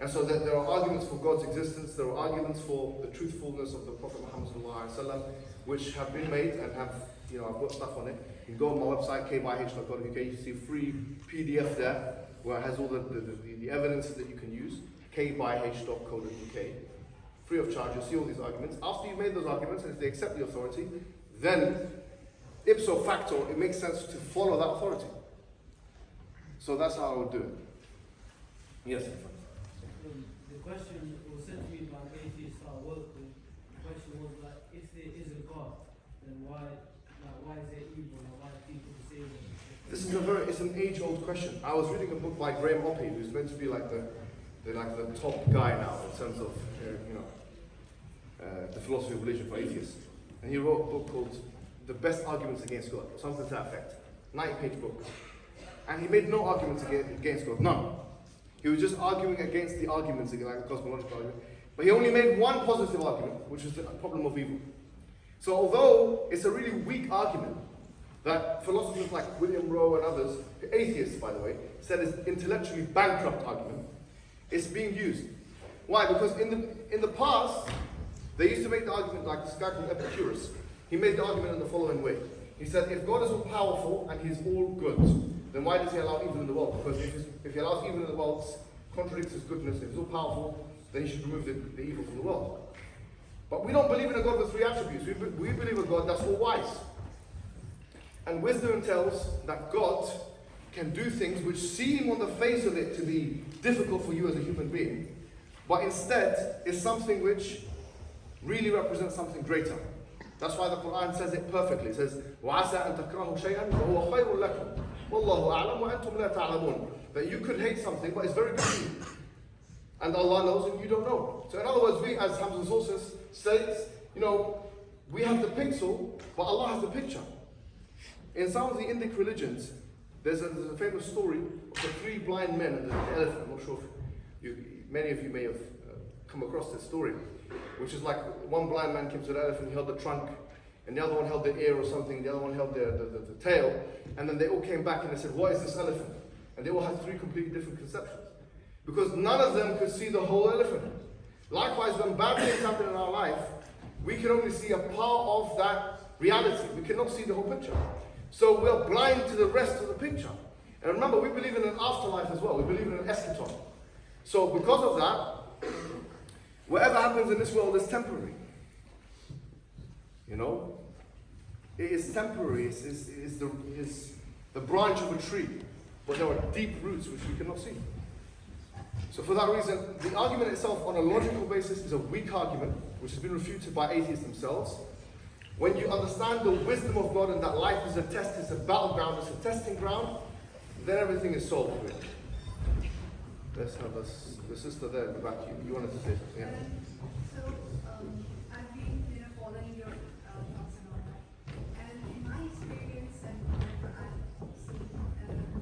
And so that there are arguments for God's existence, there are arguments for the truthfulness of the Prophet Muhammad ﷺ, which have been made and have, I've got stuff on it. You can go on my website, kbyh.co.uk, you see a free PDF there, where it has all the evidences that you can use, kbyh.co.uk, free of charge. You'll see all these arguments. After you've made those arguments, and if they accept the authority, then ipso facto, it makes sense to follow that authority. So that's how I would do it. Yes?
The question was sent to me by an atheist I work with. The question was like, if there is a God, then why is there evil? Why are people saving?
This is it's an age-old question. I was reading a book by Graham Oppy, who's meant to be like the top guy now in terms of the philosophy of religion for atheists. And he wrote a book called The Best Arguments Against God, something to that effect. 90-page book. And he made no arguments against God, none. He was just arguing against the arguments, like the cosmological argument. But he only made one positive argument, which is the problem of evil. So although it's a really weak argument that philosophers like William Rowe and others, atheists by the way, said is intellectually bankrupt argument, it's being used. Why? Because in the past, they used to make the argument like this guy called Epicurus. He made the argument in the following way. He said, if God is all powerful and he's all good, then why does he allow evil in the world? Because if he allows evil in the world, contradicts his goodness. If he's all powerful, then he should remove the evil from the world. But we don't believe in a God with three attributes. We believe in a God that's all wise. And wisdom tells that God can do things which seem on the face of it to be difficult for you as a human being, but instead is something which really represents something greater. That's why the Quran says it perfectly. It says, وَعَسَىٰ أَن تَكْرَهُ شَيْئًا وَهُوَ خَيْرٌ لَكُمْ وَاللَّهُ أَعْلَمُ وَأَنْتُمْ لَا تَعْلَمُونَ. That you could hate something, but it's very good for you. And Allah knows and you don't know. So in other words, we as Hamza sources states, we have the pixel, but Allah has the picture. In some of the Indic religions, there's a famous story of the three blind men and the elephant. I'm not sure if many of you may have come across this story, which is like one blind man came to the elephant, he held the trunk, and the other one held the ear or something, the other one held the tail, and then they all came back and they said, what is this elephant? And they all had three completely different conceptions. Because none of them could see the whole elephant. Likewise, when bad things happen in our life, we can only see a part of that reality. We cannot see the whole picture. So we are blind to the rest of the picture. And remember, we believe in an afterlife as well. We believe in an eschaton. So because of that, whatever happens in this world is temporary. It is temporary. It is the branch of a tree. But there are deep roots which we cannot see. So for that reason, the argument itself on a logical basis is a weak argument, which has been refuted by atheists themselves. when you understand the wisdom of God and that life is a test, it's a battleground, it's a testing ground, then everything is solved for it. Let's have the sister there in the back. You wanted to say something? Yeah.
I've been following your talks and all that. And in my experience and whatever I've seen,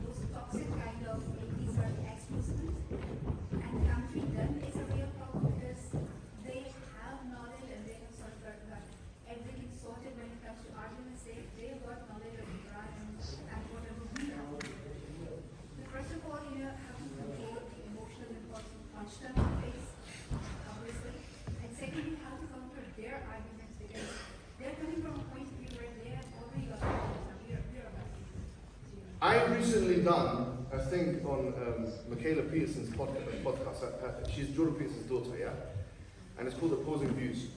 those toxic kind of ladies are ex-Muslims. And countering them is a real problem because they have knowledge and they have sort of got everything sorted when it comes to arguments. They have got knowledge of the Quran and whatever we have. First of all, how to control the emotional impulse of punch them in the face, obviously. And secondly, how to counter their arguments because they're coming from a point of view where they have already got we're about to.
I recently done a thing on Michaela Peterson's podcast. She's Jordan Peterson's daughter, yeah? And it's called Opposing Views.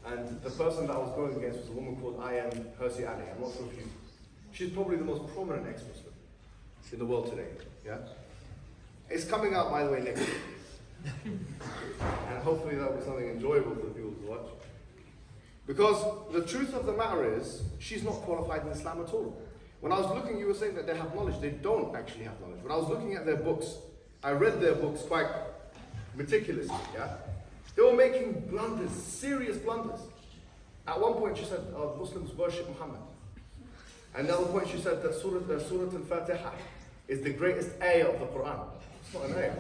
And the person that I was going against was a woman called I.M. Hersi Ali. I'm not sure if you... She's probably the most prominent ex-Muslim in the world today, yeah? It's coming out, by the way, next week. And hopefully that'll be something enjoyable for people to watch. Because the truth of the matter is, she's not qualified in Islam at all. When I was looking, you were saying that they have knowledge. They don't actually have knowledge. When I was looking at their books, I read their books quite meticulously, yeah? They were making blunders, serious blunders. At one point she said, Muslims worship Muhammad. And another point she said that Surah Al-Fatiha is the greatest ayah of the Quran. It's not an ayah.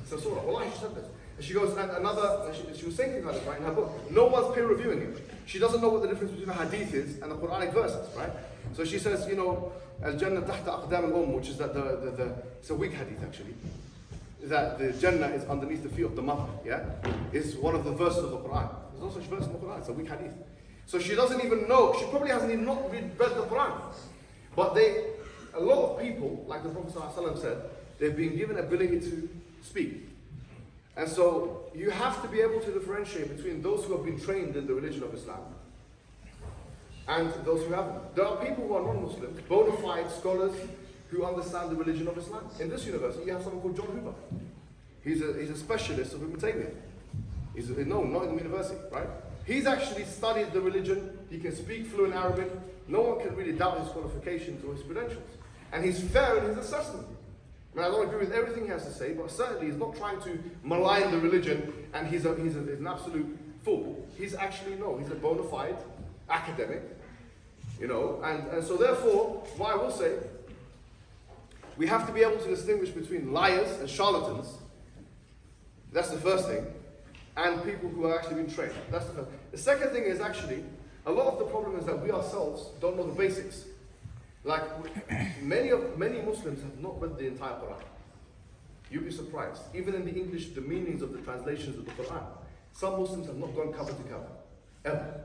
It's a surah. Wallahi, she said this. And she goes, and she was saying things like this, right, in her book. No one's peer reviewing it. She doesn't know what the difference between a hadith is and the Quranic verses, right? So she says, Al-Jannah tahta aqdam al-umm, which is that it's a weak hadith actually, that the Jannah is underneath the feet of the mother, yeah? Is one of the verses of the Quran. There's no such verse in the Quran, it's a weak hadith. So she doesn't even know, she probably hasn't even read the Quran. But a lot of people, like the Prophet ﷺ said, they've been given ability to speak. And so you have to be able to differentiate between those who have been trained in the religion of Islam and those who haven't. There are people who are non-Muslims, bona fide scholars who understand the religion of Islam. In this university, you have someone called John Hoover. He's a specialist of Ibn Taymiyyah. He's known, not in the university, right? He's actually studied the religion. He can speak fluent Arabic. No one can really doubt his qualifications or his credentials. And he's fair in his assessment. I mean, I don't agree with everything he has to say, but certainly he's not trying to malign the religion and he's an absolute fool. He's a bona fide academic, and so therefore, what I will say, we have to be able to distinguish between liars and charlatans. That's the first thing. And people who are actually being trained. That's the first. The second thing is actually, a lot of the problem is that we ourselves don't know the basics. Like, many Muslims have not read the entire Quran. You'd be surprised. Even in the English, the meanings of the translations of the Quran, some Muslims have not gone cover to cover, ever.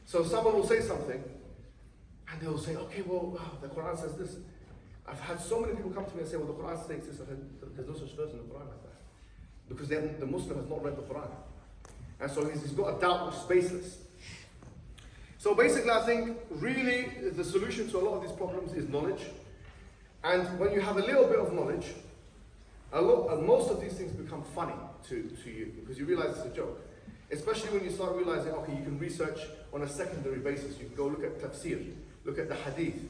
So someone will say something, and they'll say, okay, well, the Quran says this. I've had so many people come to me and say, well, the Quran says this. I said, there's no such verse in the Quran like that. Because the Muslim has not read the Quran. And so he's got a doubt which is baseless. So basically, I think really the solution to a lot of these problems is knowledge. And when you have a little bit of knowledge, most of these things become funny to you because you realize it's a joke. Especially when you start realizing, okay, you can research on a secondary basis. You can go look at tafsir, look at the hadith.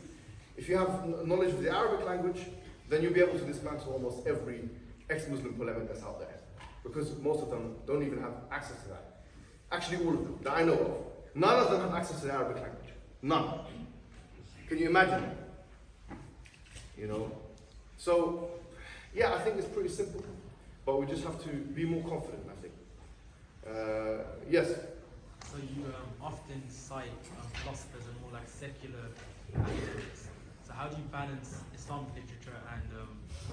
If you have knowledge of the Arabic language, then you'll be able to dismantle almost every ex-Muslim polemic that's out there. Because most of them don't even have access to that. Actually, all of them that I know of. None of them have access to the Arabic language. None. Can you imagine? So, yeah, I think it's pretty simple. But we just have to be more confident, I think. Yes?
So you often cite philosophers and more like secular academics. So how do you balance Islamic literature and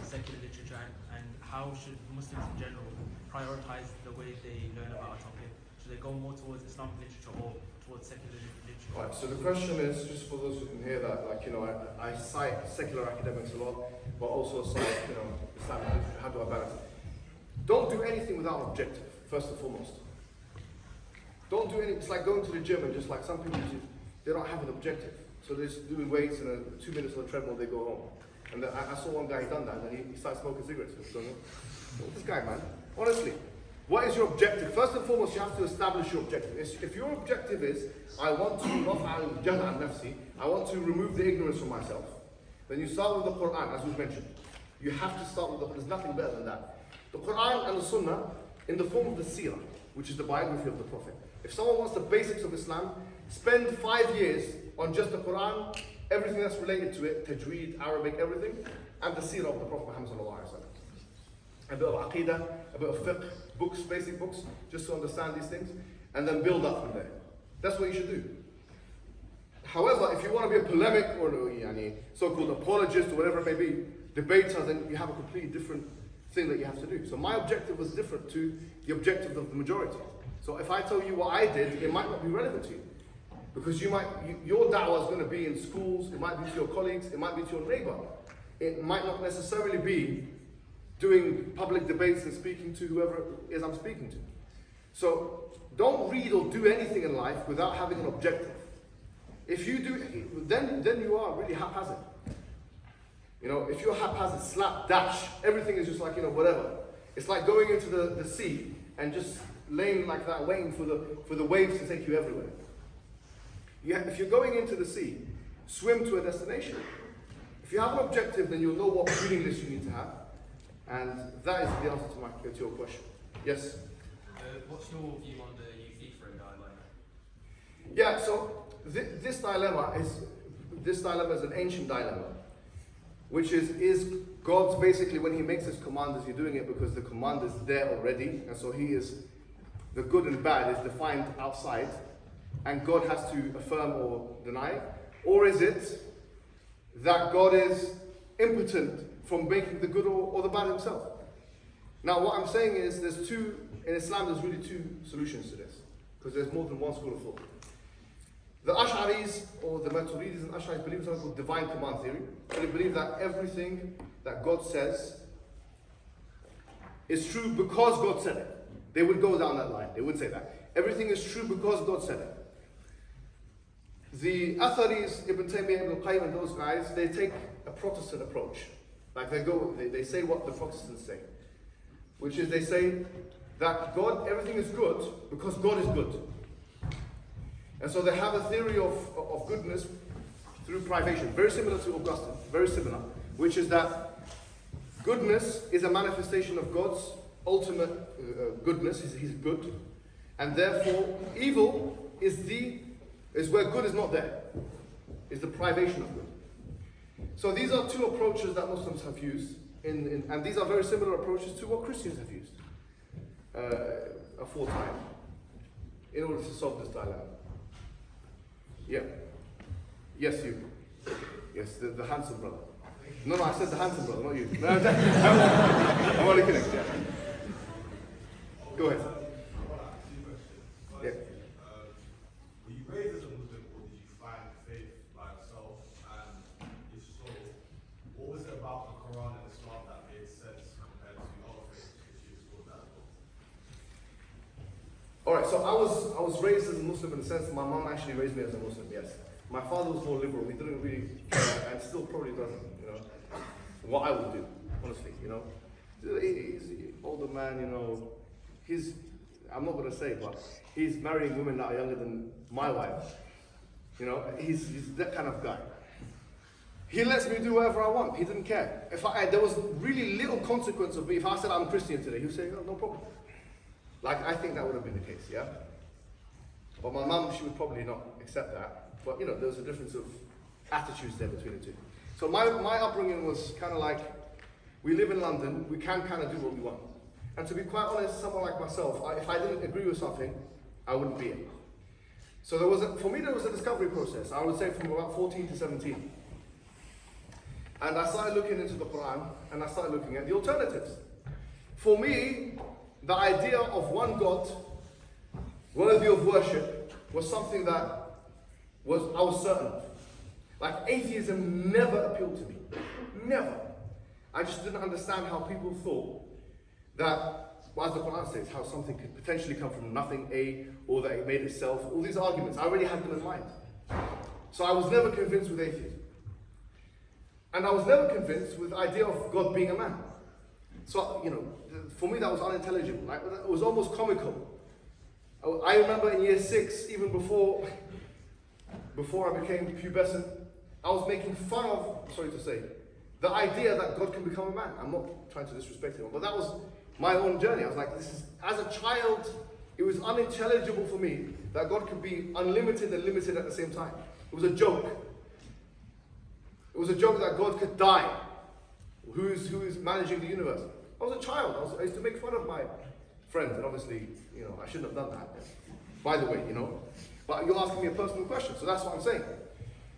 secular literature, and how should Muslims in general prioritize the way they learn about a topic? Should they go more towards Islamic literature or towards secular literature?
Right, so the question is, just for those who can hear that, I cite secular academics a lot, but also cite, Islamic literature. How do I balance it? Don't do anything without an objective, first and foremost. Don't do anything, it's like going to the gym and just like some people, they don't have an objective. So they're just doing weights and 2 minutes on the treadmill, they go home. And I saw one guy done that, and then he started smoking cigarettes. So, this guy, man, honestly, What is your objective? First and foremost, you have to establish your objective. If your objective is, I want to remove the ignorance from myself, then you start with the Quran, as we've mentioned. You have to start with there's nothing better than that. The Quran and the Sunnah in the form of the seerah, which is the biography of the Prophet. If someone wants the basics of Islam, spend 5 years on just the Quran, everything that's related to it, tajweed, Arabic, everything, and the seerah of the Prophet Muhammad sallallahu alaihi wasallam. A bit of aqidah, a bit of fiqh, books, basic books, just to understand these things, and then build up from there. That's what you should do. However, if you want to be a polemic or so-called apologist or whatever it may be, debater, then you have a completely different thing that you have to do. So my objective was different to the objective of the majority. So if I tell you what I did, it might not be relevant to you. Because your da'wah is going to be in schools, it might be to your colleagues, it might be to your neighbor. It might not necessarily be doing public debates and speaking to whoever it is I'm speaking to. So don't read or do anything in life without having an objective. If you do, then you are really haphazard. If you're haphazard, slap, dash, everything is just like, whatever. It's like going into the sea and just laying like that, waiting for the waves to take you everywhere. If you're going into the sea, swim to a destination. If you have an objective, then you'll know what reading list you need to have. And that is the answer to your question. Yes?
What's your view on the Ephraim dilemma?
Yeah, so this dilemma is an ancient dilemma, which is God's basically, when he makes his command, is he doing it because the command is there already, and so he is, the good and bad is defined outside, and God has to affirm or deny? Or is it that God is impotent from making the good or the bad himself? Now what I'm saying is in Islam there's really two solutions to this, because there's more than one school of thought. The Ash'aris or the Maturidis and Ash'aris believe in something called divine command theory. So they believe that everything that God says is true because God said it. They would go down that line. They would say that. Everything is true because God said it. The Atharis, Ibn Taymiyyah, Ibn Qayyim and those guys, they take a Protestant approach. Like they say what the Protestants say. Which is they say that everything is good because God is good. And so they have a theory of goodness through privation, very similar to Augustine, very similar, which is that goodness is a manifestation of God's ultimate goodness, he's good, and therefore evil is where good is not there, is the privation of good. So these are two approaches that Muslims have used, and these are very similar approaches to what Christians have used aforetime in order to solve this dilemma. Yeah. Yes, you. Yes, the handsome brother. No, I said the handsome brother, not you. No, I'm only kidding. Yeah. Go ahead. Yeah.
Were you raised as a Muslim, or did you find faith by yourself? And if so, what was it about the Quran and Islam that made sense compared to other faiths if you explored that as well?
Alright, so I was raised as a Muslim in the sense that my mom actually raised me as a Muslim, yes. My father was more liberal, he didn't really care, and still probably doesn't, what I would do, honestly, He's an older man, I'm not going to say, but he's marrying women that are younger than my wife. He's that kind of guy. He lets me do whatever I want, he didn't care. There was really little consequence of me, if I said I'm Christian today, he would say, no problem. Like, I think that would have been the case, yeah? But my mum, she would probably not accept that. But, there was a difference of attitudes there between the two. So my upbringing was kind of like, we live in London, we can kind of do what we want. And to be quite honest, someone like myself, if I didn't agree with something, I wouldn't be it. So for me, there was a discovery process. I would say from about 14 to 17. And I started looking into the Quran, and I started looking at the alternatives. For me, the idea of one God, worthy of worship, was something that I was certain of. Like, atheism never appealed to me. Never. I just didn't understand how people thought that, as the Quran says, how something could potentially come from nothing, or that it made itself, all these arguments, I already had them in mind. So I was never convinced with atheism. And I was never convinced with the idea of God being a man. So, you know, for me that was unintelligible. Like, it was almost comical. I remember in year 6, even before I became pubescent, I was making fun of, sorry to say, the idea that God can become a man. I'm not trying to disrespect him, but that was my own journey. I was like, this is, as a child, it was unintelligible for me that God could be unlimited and limited at the same time. It was a joke. It was a joke that God could die. Who is managing the universe? I was a child. I used to make fun of my friends, and obviously, you know, I shouldn't have done that. By the way, you know. But you're asking me a personal question, so that's what I'm saying.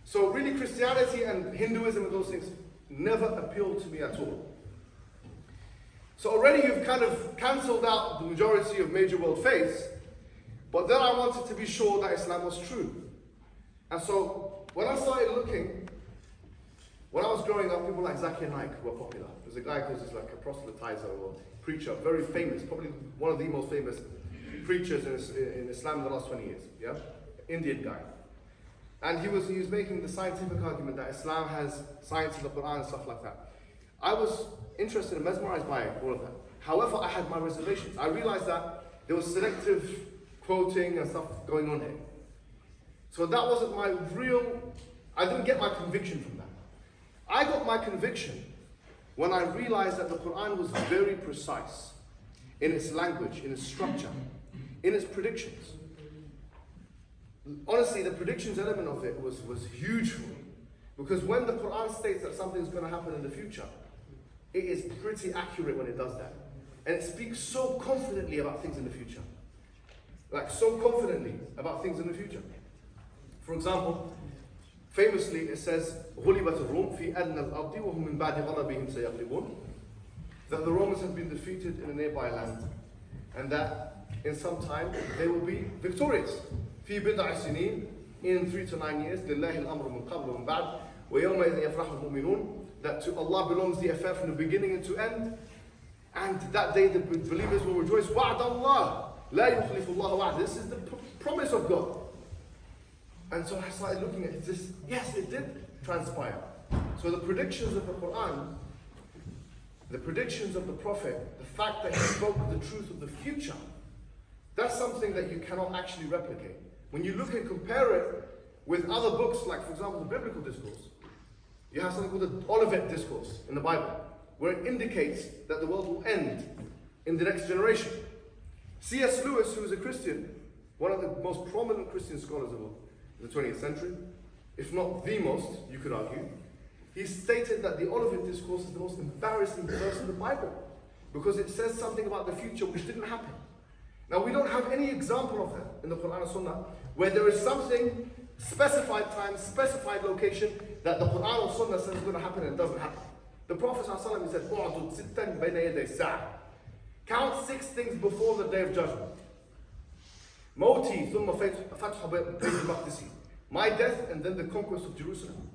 So really, Christianity and Hinduism and those things never appealed to me at all. So already you've kind of cancelled out the majority of major world faiths, but then I wanted to be sure that Islam was true. And so when I started looking, when I was growing up, people like Zakir Naik were popular. There's a guy who's like a proselytizer or preacher, very famous, probably one of the most famous preachers in Islam in the last 20 years. Yeah, Indian guy. And he was making the scientific argument that Islam has science in the Quran and stuff like that. I was interested and mesmerized by all of that. However, I had my reservations. I realized that there was selective quoting and stuff going on here. So that wasn't my I didn't get my conviction from that. I got my conviction when I realized that the Quran was very precise in its language, in its structure, in its predictions. Honestly, the predictions element of it was huge for me. Because when the Quran states that something's going to happen in the future, it is pretty accurate when it does that. And it speaks so confidently about things in the future. Like, so confidently about things in the future. For example, famously it says, غُلِبَتِ الرُّومُ فِي أَدْنَى الْأَرْضِ وَهُمْ مِنْ بَعْدِ غَلَبِهِمْ سَيَغْلِبُونَ, that the Romans have been defeated in a nearby land, and that in some time they will be victorious. فِي بِضْعِ سِنِينَ, in 3 to 9 years, لِلَّهِ الْأَمْرُ مِنْ قَبْلُ وَمِنْ بَعْدُ وَيَوْمَئِذٍ يَفْرَحُ الْمُؤْمِنُونَ, that to Allah belongs the affair from the beginning and to end, and that day the believers will rejoice. وَعْدَ اللَّهِ لَا يُخْلِفُ اللَّهُ وَعْدَهُ. This is the promise of God. And so I started looking at this. Yes, it did transpire. So the predictions of the Quran, the predictions of the Prophet, the fact that he spoke the truth of the future, that's something that you cannot actually replicate. When you look and compare it with other books, like for example the biblical discourse, you have something called the Olivet Discourse in the Bible, where it indicates that the world will end in the next generation. C.S. Lewis, who is a Christian, one of the most prominent Christian scholars of the 20th century, if not the most, you could argue, he stated that the Olivet Discourse is the most embarrassing verse in the Bible because it says something about the future which didn't happen. Now, we don't have any example of that in the Quran and Sunnah where there is something, specified time, specified location, that the Quran or Sunnah says is going to happen and it doesn't happen. The Prophet ﷺ said, "U'adud sittan bayna yaday as-sa'a." Count 6 things before the day of judgment. Mawti thumma fathu bayt al-Maqdisi. My death and then the conquest of Jerusalem.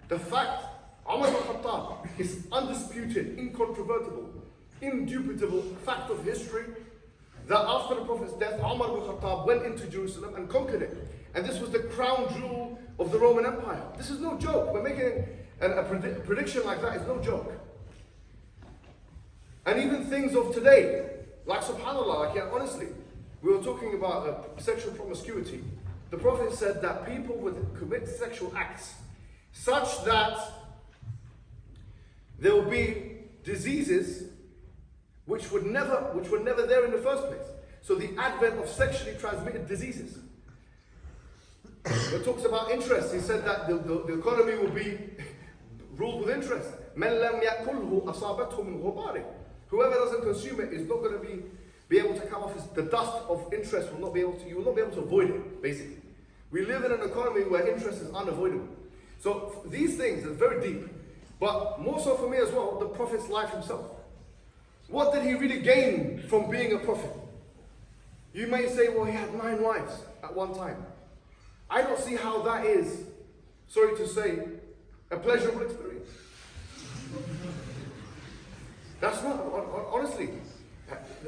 The fact, Umar ibn Khattab, is undisputed, incontrovertible, indubitable fact of history that after the Prophet's death, Umar ibn Khattab went into Jerusalem and conquered it. And this was the crown jewel of the Roman Empire. This is no joke. We're making a prediction like that is no joke. And even things of today, like subhanAllah, like, yeah, honestly, we were talking about sexual promiscuity. The Prophet said that people would commit sexual acts such that there will be diseases which were never there in the first place. So the advent of sexually transmitted diseases. It talks about interest. He said that the economy will be ruled with interest. مَنْ لَمْ يَأْكُلْهُ أَصَابَتْهُ مِنْ غُبَارٍ. Whoever doesn't consume it is not going to be able to come off. The dust of interest will not be able to. You will not be able to avoid it. Basically, we live in an economy where interest is unavoidable. So these things are very deep, but more so for me as well, the Prophet's life himself. What did he really gain from being a prophet? You may say, well, he had 9 wives at one time. I don't see how that is, sorry to say, a pleasurable experience. That's not, honestly,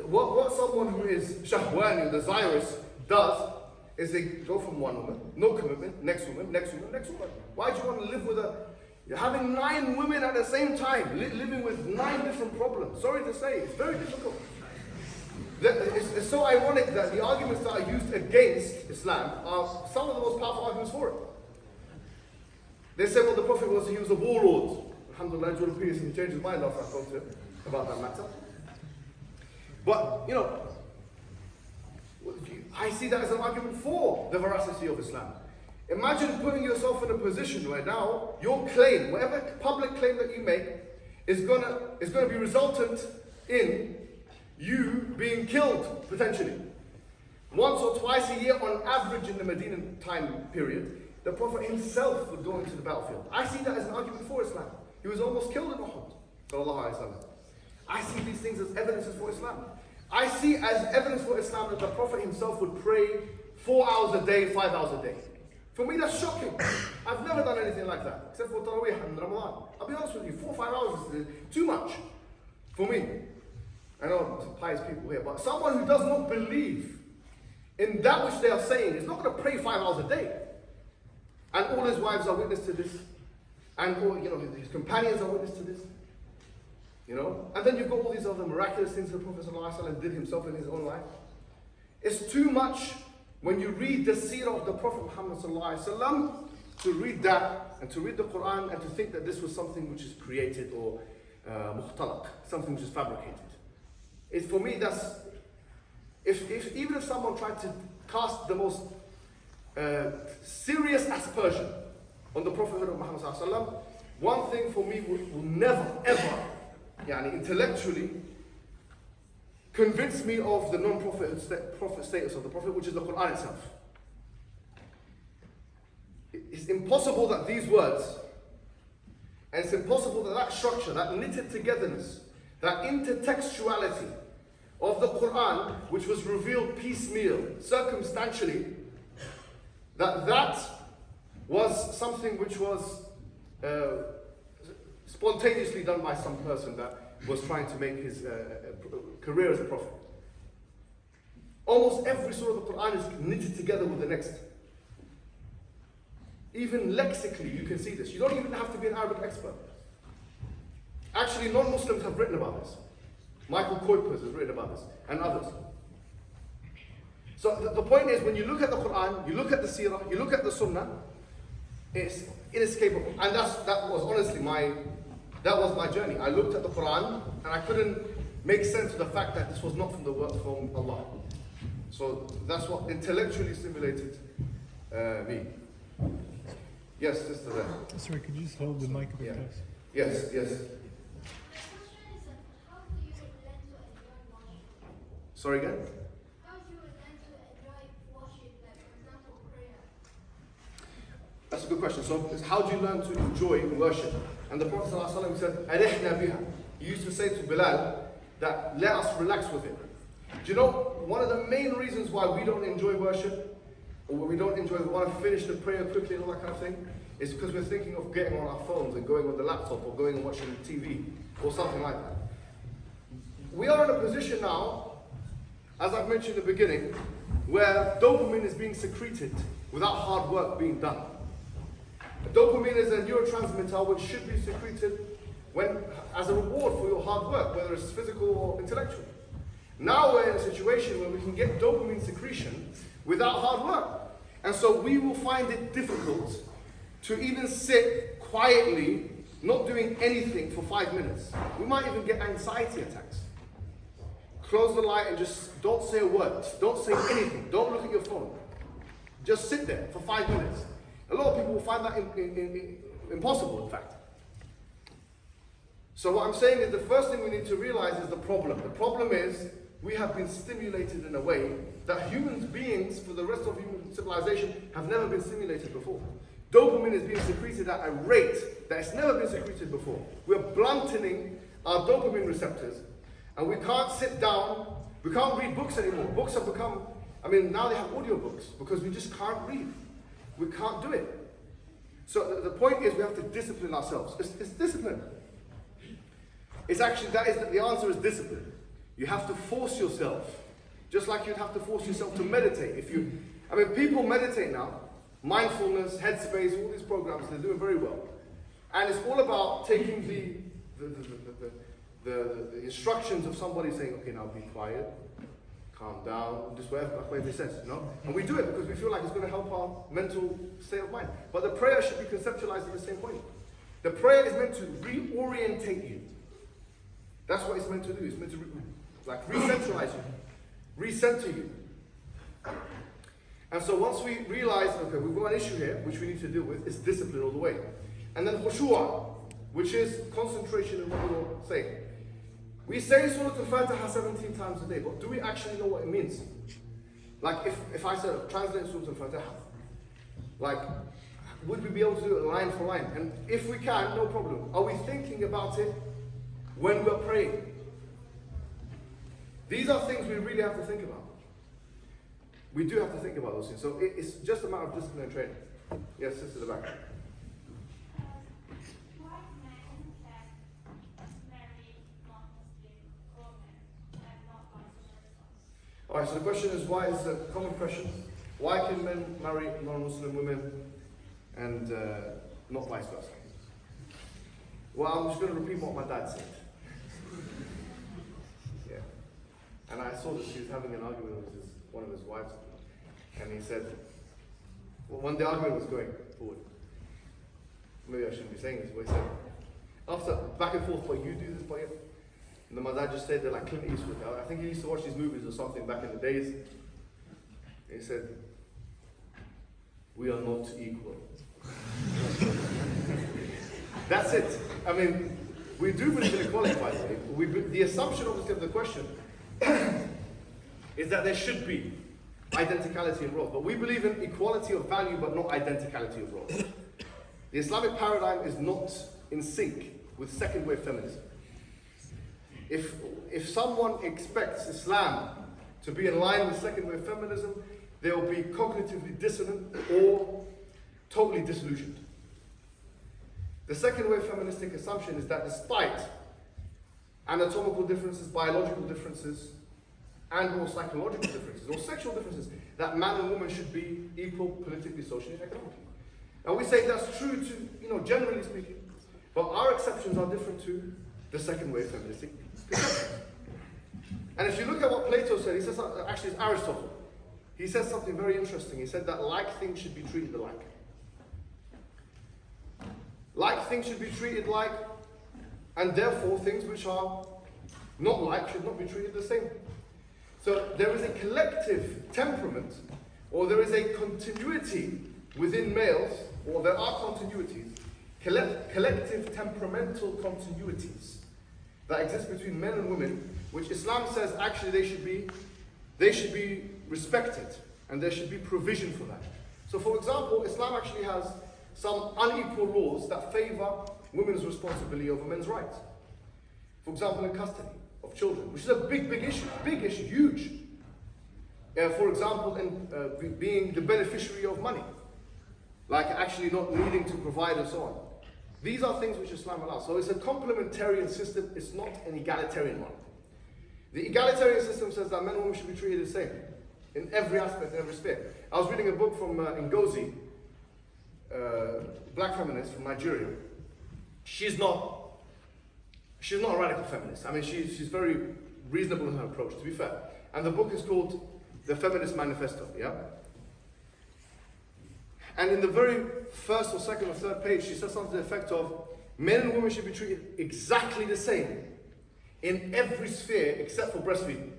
what someone who is shahwani, desirous, does is they go from one woman, no commitment, next woman, next woman, next woman. Why do you want to live with You're having 9 women at the same time, living with 9 different problems. Sorry to say, it's very difficult. It's so ironic that the arguments that are used against Islam are some of the most powerful arguments for it. They say, well, the Prophet he was a warlord. Alhamdulillah, Jordan Peterson changed his mind after I spoke to him about that matter. But, you know, I see that as an argument for the veracity of Islam. Imagine putting yourself in a position where now your claim, whatever public claim that you make, is gonna be resultant in you being killed, potentially. Once or twice a year on average in the Medina time period, the Prophet himself would go into the battlefield. I see that as an argument for Islam. He was almost killed in Uhud. Sallallahu Alaihi Wasallam. I see these things as evidences for Islam. I see as evidence for Islam that the Prophet himself would pray 4 hours a day, 5 hours a day. For me, that's shocking. I've never done anything like that, except for Taraweeh and Ramadan. I'll be honest with you, 4 or 5 hours is too much for me. I know some pious people here, but someone who does not believe in that which they are saying is not going to pray 5 hours a day. And all his wives are witness to this. And all, his companions are witness to this. And then you've got all these other miraculous things the Prophet ﷺ did himself in his own life. It's too much when you read the seerah of the Prophet Muhammad ﷺ to read that and to read the Quran and to think that this was something which is created or mukhtalaq, something which is fabricated. For me, that's even if someone tried to cast the most serious aspersion on the prophethood of Muhammad ﷺ, one thing for me will never ever intellectually convince me of the non-prophet status of the Prophet, which is the Quran itself. It's impossible that these words, and it's impossible that structure, that knitted togetherness, that intertextuality of the Quran, which was revealed piecemeal, circumstantially, that was something which was spontaneously done by some person that was trying to make his career as a prophet. Almost every surah of the Quran is knitted together with the next. Even lexically, you can see this. You don't even have to be an Arabic expert. Actually, non-Muslims have written about this. Michael Kuipers has written about this, and others. So the point is, when you look at the Quran, you look at the Seerah, you look at the Sunnah, it's inescapable. And that was honestly my journey. I looked at the Quran, and I couldn't make sense of the fact that this was not from the word from Allah. So that's what intellectually stimulated me. Yes, Sister there.
Sorry, could you just hold the mic a bit close?
Yes, yes. Sorry again? That's a good question. So, how do you learn to enjoy worship? And the Prophet ﷺ said, "Arihna biha." He used to say to Bilal that let us relax with it. Do you know one of the main reasons why we don't enjoy worship, or we want to finish the prayer quickly and all that kind of thing, is because we're thinking of getting on our phones and going on the laptop or going and watching TV or something like that. We are in a position now, as I've mentioned in the beginning, where dopamine is being secreted without hard work being done. Dopamine is a neurotransmitter which should be secreted as a reward for your hard work, whether it's physical or intellectual. Now we're in a situation where we can get dopamine secretion without hard work. And so we will find it difficult to even sit quietly, not doing anything for 5 minutes. We might even get anxiety attacks. Close the light and just don't say a word. Don't say anything. Don't look at your phone. Just sit there for 5 minutes. A lot of people will find that impossible, in fact. So what I'm saying is the first thing we need to realize is the problem. The problem is we have been stimulated in a way that human beings, for the rest of human civilization, have never been stimulated before. Dopamine is being secreted at a rate that has never been secreted before. We're blunting our dopamine receptors, and we can't sit down, we can't read books anymore. Books have become, now they have audiobooks because we just can't read. We can't do it. So the point is we have to discipline ourselves. It's discipline. It's actually, the answer is discipline. You have to force yourself. Just like you'd have to force yourself to meditate. People meditate now. Mindfulness, Headspace, all these programs, they're doing very well. And it's all about taking the instructions of somebody saying, okay, now be quiet, calm down, just whatever they says, you know? And we do it because we feel like it's going to help our mental state of mind. But the prayer should be conceptualized at the same point. The prayer is meant to reorientate you. That's what it's meant to do. It's meant to re-centralize you, recenter you. And so once we realize, okay, we've got an issue here, which we need to deal with, it's discipline all the way. And then khushu'a, which is concentration in what we're saying. We say Surah Al-Fatiha 17 times a day, but do we actually know what it means? Like if I said, translate Surah Al-Fatiha, like, would we be able to do it line for line? And if we can, no problem. Are we thinking about it when we're praying? These are things we really have to think about. We do have to think about those things. So it's just a matter of discipline and training. Yes, sister at the back. Alright, so the question is, why is a common question? Why can men marry non-Muslim women and not vice versa? Well, I'm just going to repeat what my dad said. Yeah. And I saw that he was having an argument with one of his wives. And he said, well, when the argument was going forward, maybe I shouldn't be saying this, but he said, after back and forth, but you do this, but you. And then my dad just said they're like Clint Eastwood. I think he used to watch these movies or something back in the days. He said, we are not equal. That's it. I mean, we do believe in equality, by the way. The assumption, obviously, of the question is that there should be identicality in roles. But we believe in equality of value, but not identicality of roles. The Islamic paradigm is not in sync with second-wave feminism. If someone expects Islam to be in line with second-wave feminism, they'll be cognitively dissonant or totally disillusioned. The second-wave feministic assumption is that despite anatomical differences, biological differences, and or psychological differences, or sexual differences, that man and woman should be equal politically, socially, and economically. And we say that's true to, generally speaking, but our exceptions are different to the second-wave feministic conception. And if you look at what Plato said, he says, actually it's Aristotle, he says something very interesting. He said that like things should be treated alike. Like things should be treated like, and therefore things which are not like should not be treated the same. So there is a collective temperament, or there is a continuity within males, or there are continuities, collective temperamental continuities that exist between men and women, which Islam says actually they should be respected, and there should be provision for that. So for example, Islam actually has some unequal laws that favor women's responsibility over men's rights. For example, in custody of children, which is a big issue, huge. For example, in being the beneficiary of money, like actually not needing to provide and so on. These are things which Islam allows. So it's a complementarian system, it's not an egalitarian one. The egalitarian system says that men and women should be treated the same in every aspect, in every sphere. I was reading a book from Ngozi, black feminist from Nigeria. She's not a radical feminist. I mean, she's very reasonable in her approach, to be fair. And the book is called The Feminist Manifesto, yeah? And in the very first or second or third page, she says something to the effect of, men and women should be treated exactly the same in every sphere except for breastfeeding.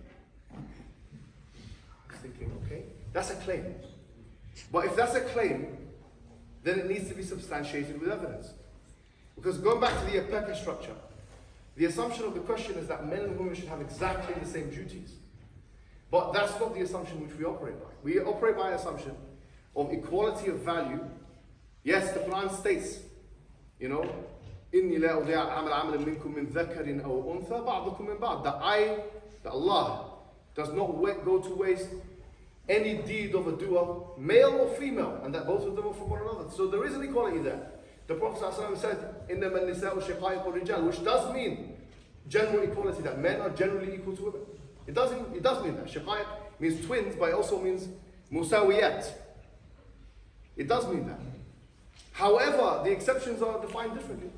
I was thinking, okay, that's a claim. But if that's a claim, then it needs to be substantiated with evidence. Because going back to the Apeka structure, the assumption of the question is that men and women should have exactly the same duties. But that's not the assumption which we operate by. We operate by an assumption of equality of value. Yes, the Quran states, إِنِّي لَا أُضِيعَ عَمَلَ عَمَلٍ مِنْكُم مِّن ذَكَرٍ أَوْ أُنْثَى بَعْضُكُم مِّن بَعْضٍ. That Allah does not go to waste any deed of a doer, male or female, and that both of them are from one another. So there is an equality there. The Prophet ﷺ said, إِنَّمَا النِّسَاءُ شَقَائِقُ الرِّجَالِ, which does mean general equality, that men are generally equal to women. It does mean that. Shaqaiq means twins, but it also means musawiyat. It does mean that. However, the exceptions are defined differently.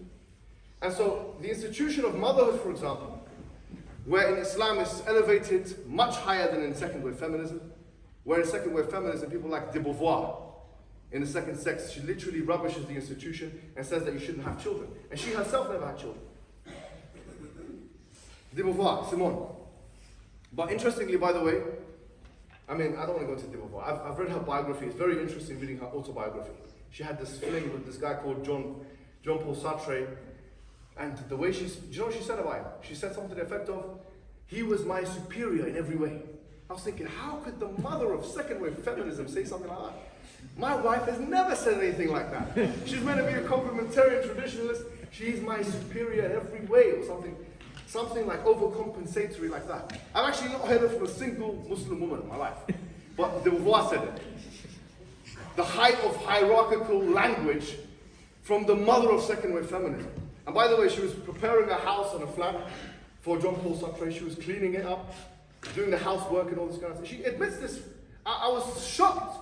And so the institution of motherhood, for example, where in Islam is elevated much higher than in second wave feminism, where in second wave feminism people like de Beauvoir, in the second sex, she literally rubbishes the institution and says that you shouldn't have children. And she herself never had children. De Beauvoir, Simone. But interestingly, by the way, I mean, I don't want to go into de Beauvoir. I've read her biography. It's very interesting reading her autobiography. She had this fling with this guy called Jean-Paul Sartre. And the way do you know what she said about him? She said something to the effect of, he was my superior in every way. I was thinking, how could the mother of second wave feminism say something like that? My wife has never said anything like that. She's meant to be a complementarian traditionalist. She's my superior in every way, or something like overcompensatory like that. I've actually not heard it from a single Muslim woman in my life. But de Beauvoir said it. The height of hierarchical language from the mother of second wave feminism. And by the way, she was preparing a house and a flat for Jean-Paul Sartre. She was cleaning it up, doing the housework and all this kind of stuff. She admits this. I was shocked.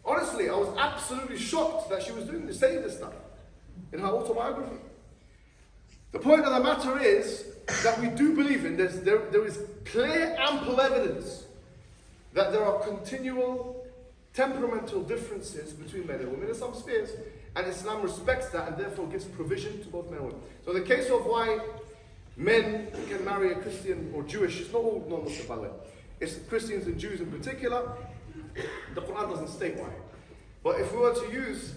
Honestly, I was absolutely shocked that she was saying this stuff in her autobiography. The point of the matter is that we do believe in this. There is clear, ample evidence that there are continual temperamental differences between men and women in some spheres, and Islam respects that and therefore gives provision to both men and women. So the case of why men can marry a Christian or Jewish, it's not all non-Muslim by the way, it's Christians and Jews in particular, the Quran doesn't state why. But if we were to use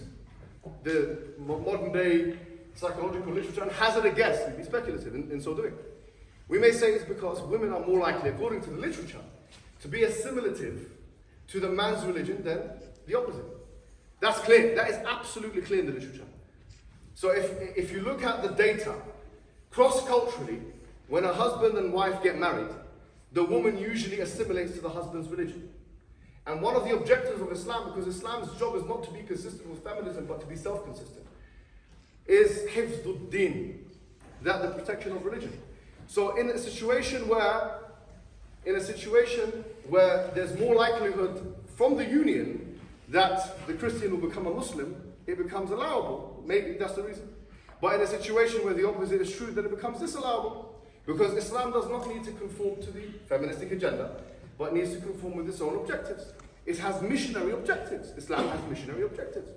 the modern day psychological literature and hazard a guess, we'd be speculative in so doing. We may say it's because women are more likely, according to the literature, to be assimilative to the man's religion than the opposite. That's clear. That is absolutely clear in the literature. So if you look at the data, cross-culturally, when a husband and wife get married, the woman usually assimilates to the husband's religion. And one of the objectives of Islam, because Islam's job is not to be consistent with feminism, but to be self-consistent, is hifdud-din, that the protection of religion. So in a situation where there's more likelihood from the union that the Christian will become a Muslim, it becomes allowable. Maybe that's the reason. But in a situation where the opposite is true, then it becomes disallowable. Because Islam does not need to conform to the feministic agenda, but needs to conform with its own objectives. It has missionary objectives. Islam has missionary objectives.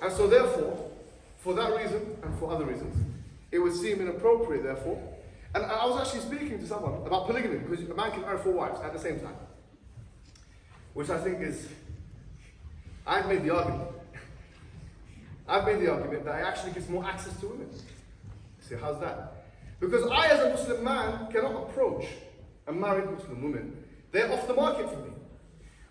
And so therefore, for that reason and for other reasons, it would seem inappropriate therefore. And I was actually speaking to someone about polygamy, because a man can marry 4 wives at the same time. Which I think is, I've made the argument that it actually gives more access to women. See, how's that? Because I, as a Muslim man, cannot approach a married Muslim woman. They're off the market for me.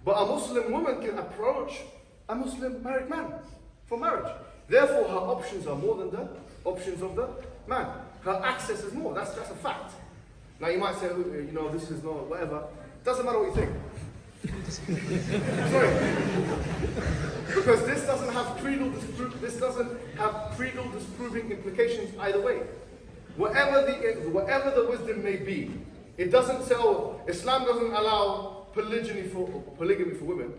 But a Muslim woman can approach a Muslim married man for marriage. Therefore, her options are more than the options of the man. Her access is more. That's a fact. Now, you might say, this is not whatever. Doesn't matter what you think. Sorry. Because this doesn't have creedal disproving implications either way. Whatever the wisdom may be, it doesn't say, Islam doesn't allow polygamy for women,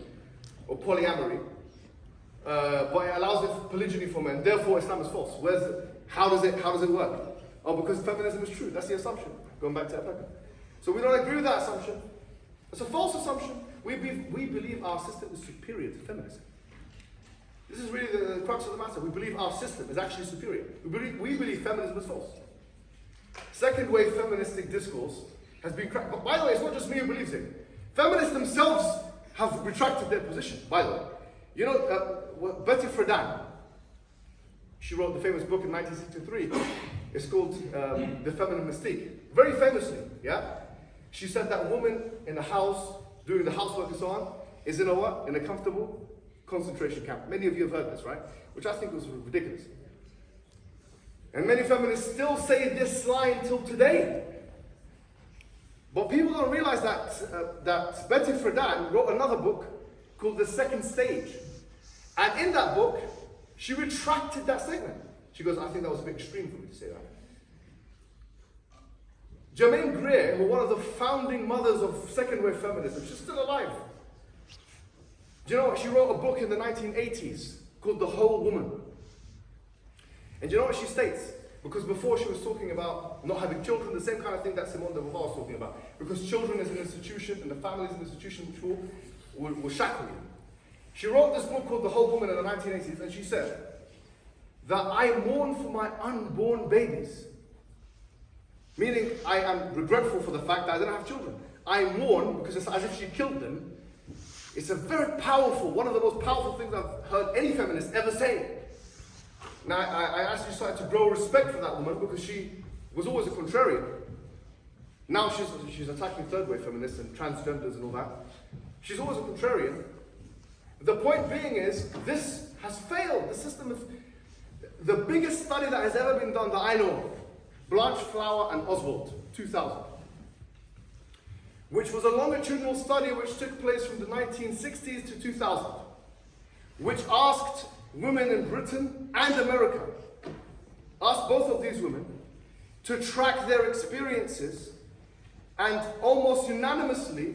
or polyamory, but it allows it for polygyny for men. Therefore, Islam is false. How does it work? Because feminism is true. That's the assumption. Going back to Africa. So we don't agree with that assumption. It's a false assumption. We believe our system is superior to feminism. This is really the crux of the matter. We believe our system is actually superior. We believe feminism is false. Second wave feministic discourse has been cracked. But by the way, it's not just me who believes it. Feminists themselves have retracted their position, by the way. Betty Friedan, she wrote the famous book in 1963. It's called The Feminine Mystique. Very famously, yeah? She said that woman in the house, doing the housework and so on, is in a comfortable concentration camp. Many of you have heard this, right? Which I think was ridiculous. And many feminists still say this line till today. But people don't realize that Betty Friedan wrote another book called The Second Stage. And in that book, she retracted that statement. She goes, I think that was a bit extreme for me to say that. Germaine Greer, who was one of the founding mothers of second wave feminism, she's still alive. Do you know what? She wrote a book in the 1980s called the whole woman. And you know what she states? Because before she was talking about not having children, the same kind of thing that Simone de Beauvoir was talking about. Because children is an institution and the family is an institution which will shackle you. She wrote this book called The Whole Woman in the 1980s, and she said that I mourn for my unborn babies. Meaning I am regretful for the fact that I didn't have children. I mourn because it's as if she killed them. It's a very powerful, one of the most powerful things I've heard any feminist ever say. Now, I actually started to grow respect for that woman because she was always a contrarian. Now she's attacking third wave feminists and transgenders and all that. She's always a contrarian. The point being is, this has failed. The system is the biggest study that has ever been done that I know of. Blanche Flower and Oswald, 2000. Which was a longitudinal study which took place from the 1960s to 2000. Which asked women in Britain and America, asked both of these women to track their experiences, and almost unanimously,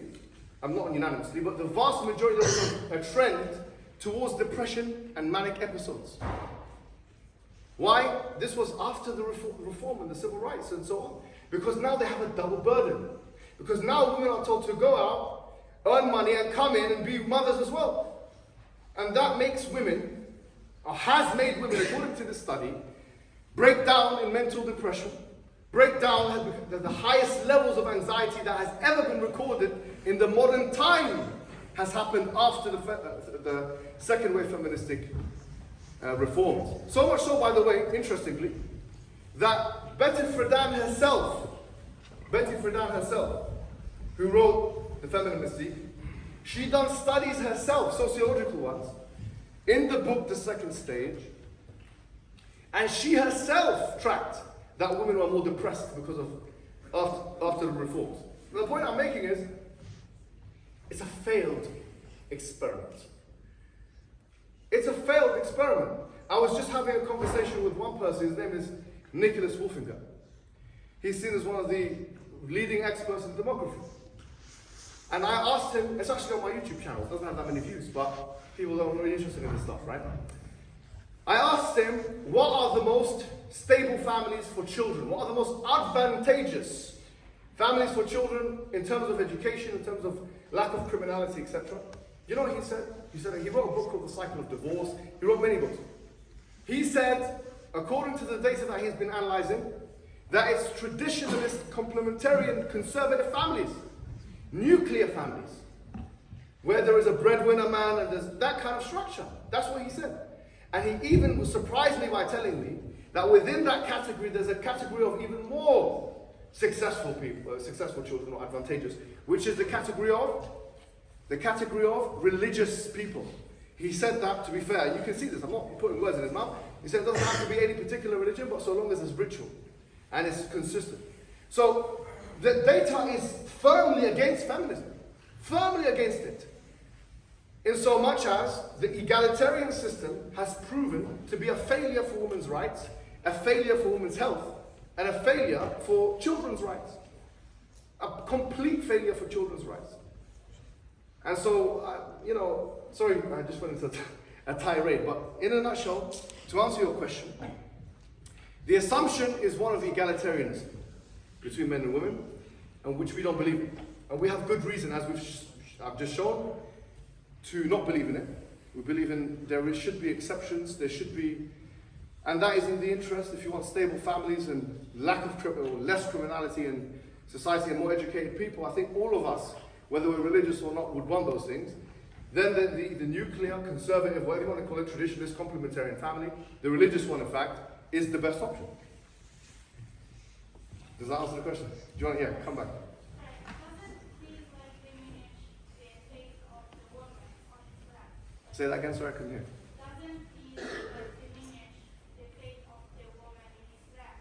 not unanimously, but the vast majority of them a trend towards depression and manic episodes. Why? This was after the reform and the civil rights and so on. Because now they have a double burden. Because now women are told to go out, earn money and come in and be mothers as well. And that makes women, or has made women, according to this study, break down in mental depression, break down the highest levels of anxiety that has ever been recorded in the modern time has happened after the second wave feministic reforms. So much so, by the way, interestingly, that Betty Friedan herself, who wrote The Feminist Mystique, she done studies herself, sociological ones, in the book The Second Stage, and she herself tracked that women were more depressed because of after the reforms. And the point I'm making is, it's a failed experiment. It's a failed experiment. I was just having a conversation with one person, his name is Nicholas Wolfinger. He's seen as one of the leading experts in demography. And I asked him, it's actually on my YouTube channel, it doesn't have that many views, but people are really interested in this stuff, right? I asked him, what are the most stable families for children? What are the most advantageous families for children in terms of education, in terms of lack of criminality, etc.? You know what he said? He said he wrote a book called The Cycle of Divorce. He wrote many books. He said, according to the data that he's been analyzing, that it's traditionalist, complementarian, conservative families, nuclear families, where there is a breadwinner man and there's that kind of structure. That's what he said. And he even surprised me by telling me that within that category, there's a category of even more successful people, successful children, or advantageous, which is the category of religious people. He said that, to be fair, you can see this, I'm not putting words in his mouth. He said it doesn't have to be any particular religion, but so long as it's ritual and it's consistent. So the data is firmly against feminism, firmly against it. In so much as the egalitarian system has proven to be a failure for women's rights, a failure for women's health, and a failure for children's rights. A complete failure for children's rights. And so, sorry, I just went into a tirade, but in a nutshell, to answer your question, the assumption is one of egalitarianism between men and women, and which we don't believe in. And we have good reason, as I've just shown, to not believe in it. We believe there should be exceptions, there should be, and that is in the interest, if you want stable families and less criminality in society and more educated people. I think all of us, whether we're religious or not, would want those things. Then the nuclear, conservative, whatever you want to call it, traditionalist, complementarian family, the religious one, in fact, is the best option. Does that answer the question? Do you want to, come back. Say that again, sorry, I couldn't hear.
Doesn't he diminish the faith of the woman in Islam?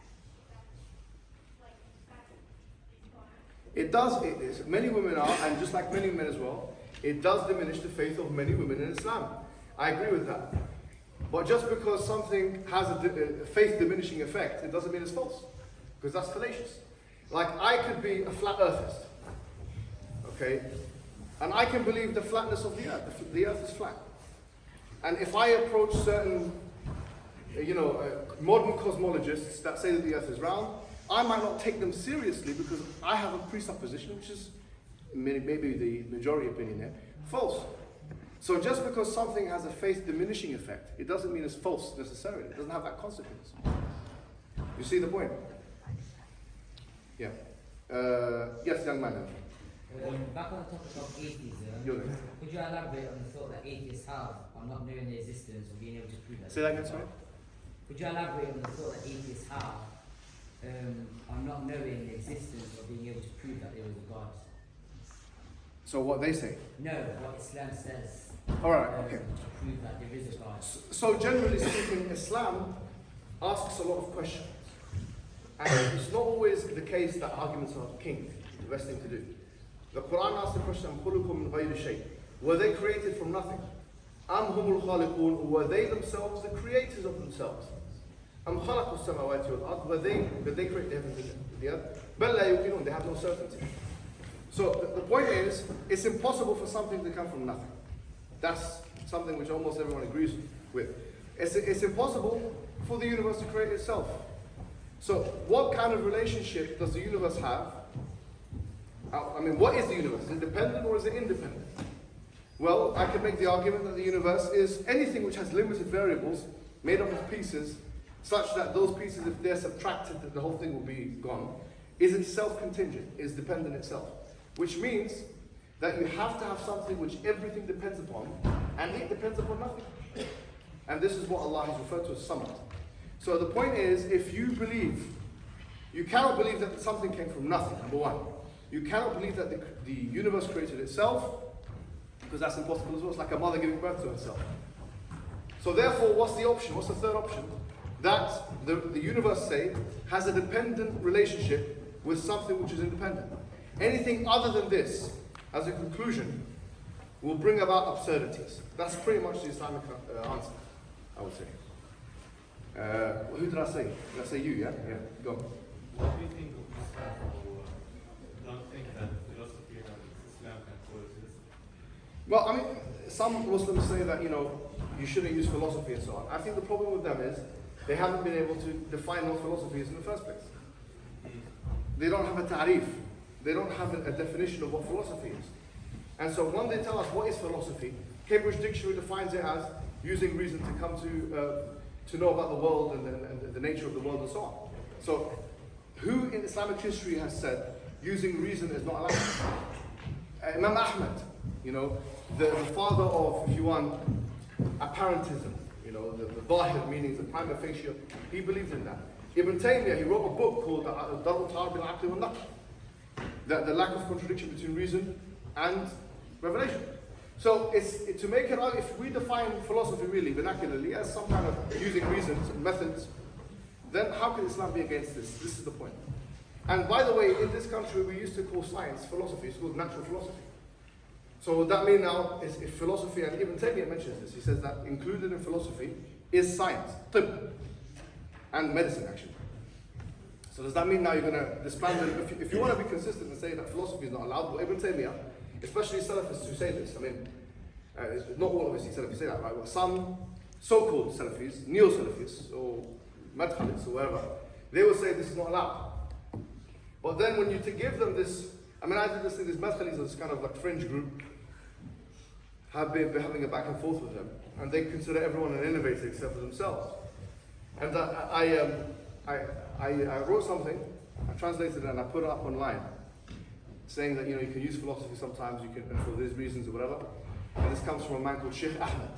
It does. Many women are, and just like many men as well, it does diminish the faith of many women in Islam. I agree with that. But just because something has a faith diminishing effect, it doesn't mean it's false. Because that's fallacious. Like, I could be a flat earthist. Okay? And I can believe the flatness of the earth. The earth is flat. And if I approach certain, modern cosmologists that say that the earth is round, I might not take them seriously because I have a presupposition, which is maybe the majority opinion here, false. So just because something has a faith diminishing effect, it doesn't mean it's false necessarily. It doesn't have that consequence. You see the point? Yeah. Yes, young man.
Back on the topic of atheism, could you elaborate on the thought that atheists have on not knowing the existence or being able to prove that?
Say that again, sorry?
Could you elaborate on the thought that atheists have on not knowing the existence or being able to prove that there is a God?
So what they say?
No, what Islam says.
Alright, okay.
To prove that there is a God.
So generally speaking, Islam asks a lot of questions. And it's not always the case that arguments are king, the best thing to do. The Quran asks the question, خُلُقُوا مِنْ غَيْرِ شَيْءٍ. Were they created from nothing? أَمْ هُمُ الْخَالِقُونَ. Or were they themselves the creators of themselves? أَمْ خَلَقُوا السَّمَاوَاتِ وَالْأَرْضِ. Did they create the heavens and the earth? بَلْ لَا يُوقِنُونَ. They have no certainty. So the point is, it's impossible for something to come from nothing. That's something which almost everyone agrees with. It's impossible for the universe to create itself. So what kind of relationship does the universe have? I mean, what is the universe? Is it dependent or is it independent? Well, I could make the argument that the universe is anything which has limited variables made up of pieces, such that those pieces, if they're subtracted, the whole thing will be gone, is itself contingent, is dependent itself. Which means that you have to have something which everything depends upon, and it depends upon nothing. And this is what Allah has referred to as samad. So the point is, if you believe, you cannot believe that something came from nothing, number one. You cannot believe that the universe created itself, because that's impossible as well. It's like a mother giving birth to herself. So therefore, what's the option? What's the third option? That the universe, say, has a dependent relationship with something which is independent. Anything other than this, as a conclusion, will bring about absurdities. That's pretty much the Islamic answer, I would say. Who did I say? Did I say you, yeah? Yeah, go on.
What do you think of Islam who don't think that philosophy and Islam can coexist?
Well, I mean, some Muslims say that, you shouldn't use philosophy and so on. I think the problem with them is they haven't been able to define what philosophy is in the first place. They don't have a ta'rif. They don't have a definition of what philosophy is. And so when they tell us what is philosophy, Cambridge Dictionary defines it as using reason to come to know about the world and the nature of the world and so on. So who in Islamic history has said using reason is not allowed? Imam Ahmad, the father of, if you want, apparentism, the zahir, meaning the prima facie, he believed in that. Ibn Taymiyyah, he wrote a book called Darul Ta'ar bil Aql wal Naql, the lack of contradiction between reason and revelation. So it's to make it out, if we define philosophy really vernacularly as some kind of using reasons and methods, then how can Islam be against this? This is the point. And by the way, in this country we used to call science philosophy. It's called natural philosophy. So what that means now is if philosophy, and Ibn Taymiyyah mentions this, he says that included in philosophy is science, tibb, and medicine actually. So does that mean now you're going to disband it? If you want to be consistent and say that philosophy is not allowed, well, Ibn Taymiyyah, especially Salafists who say this, I mean, not all of us Salafis say that, right? But some so-called Salafis, neo-Salafis, or Madkhalis, or whatever, they will say this is not allowed. But then when you give them this, I mean, I did this thing, this Madkhalis, this kind of like fringe group, have been having a back and forth with them, and they consider everyone an innovator except for themselves. And I wrote something, I translated it and I put it up online, saying that you can use philosophy sometimes, you can for these reasons or whatever. And this comes from a man called Sheikh Ahmed.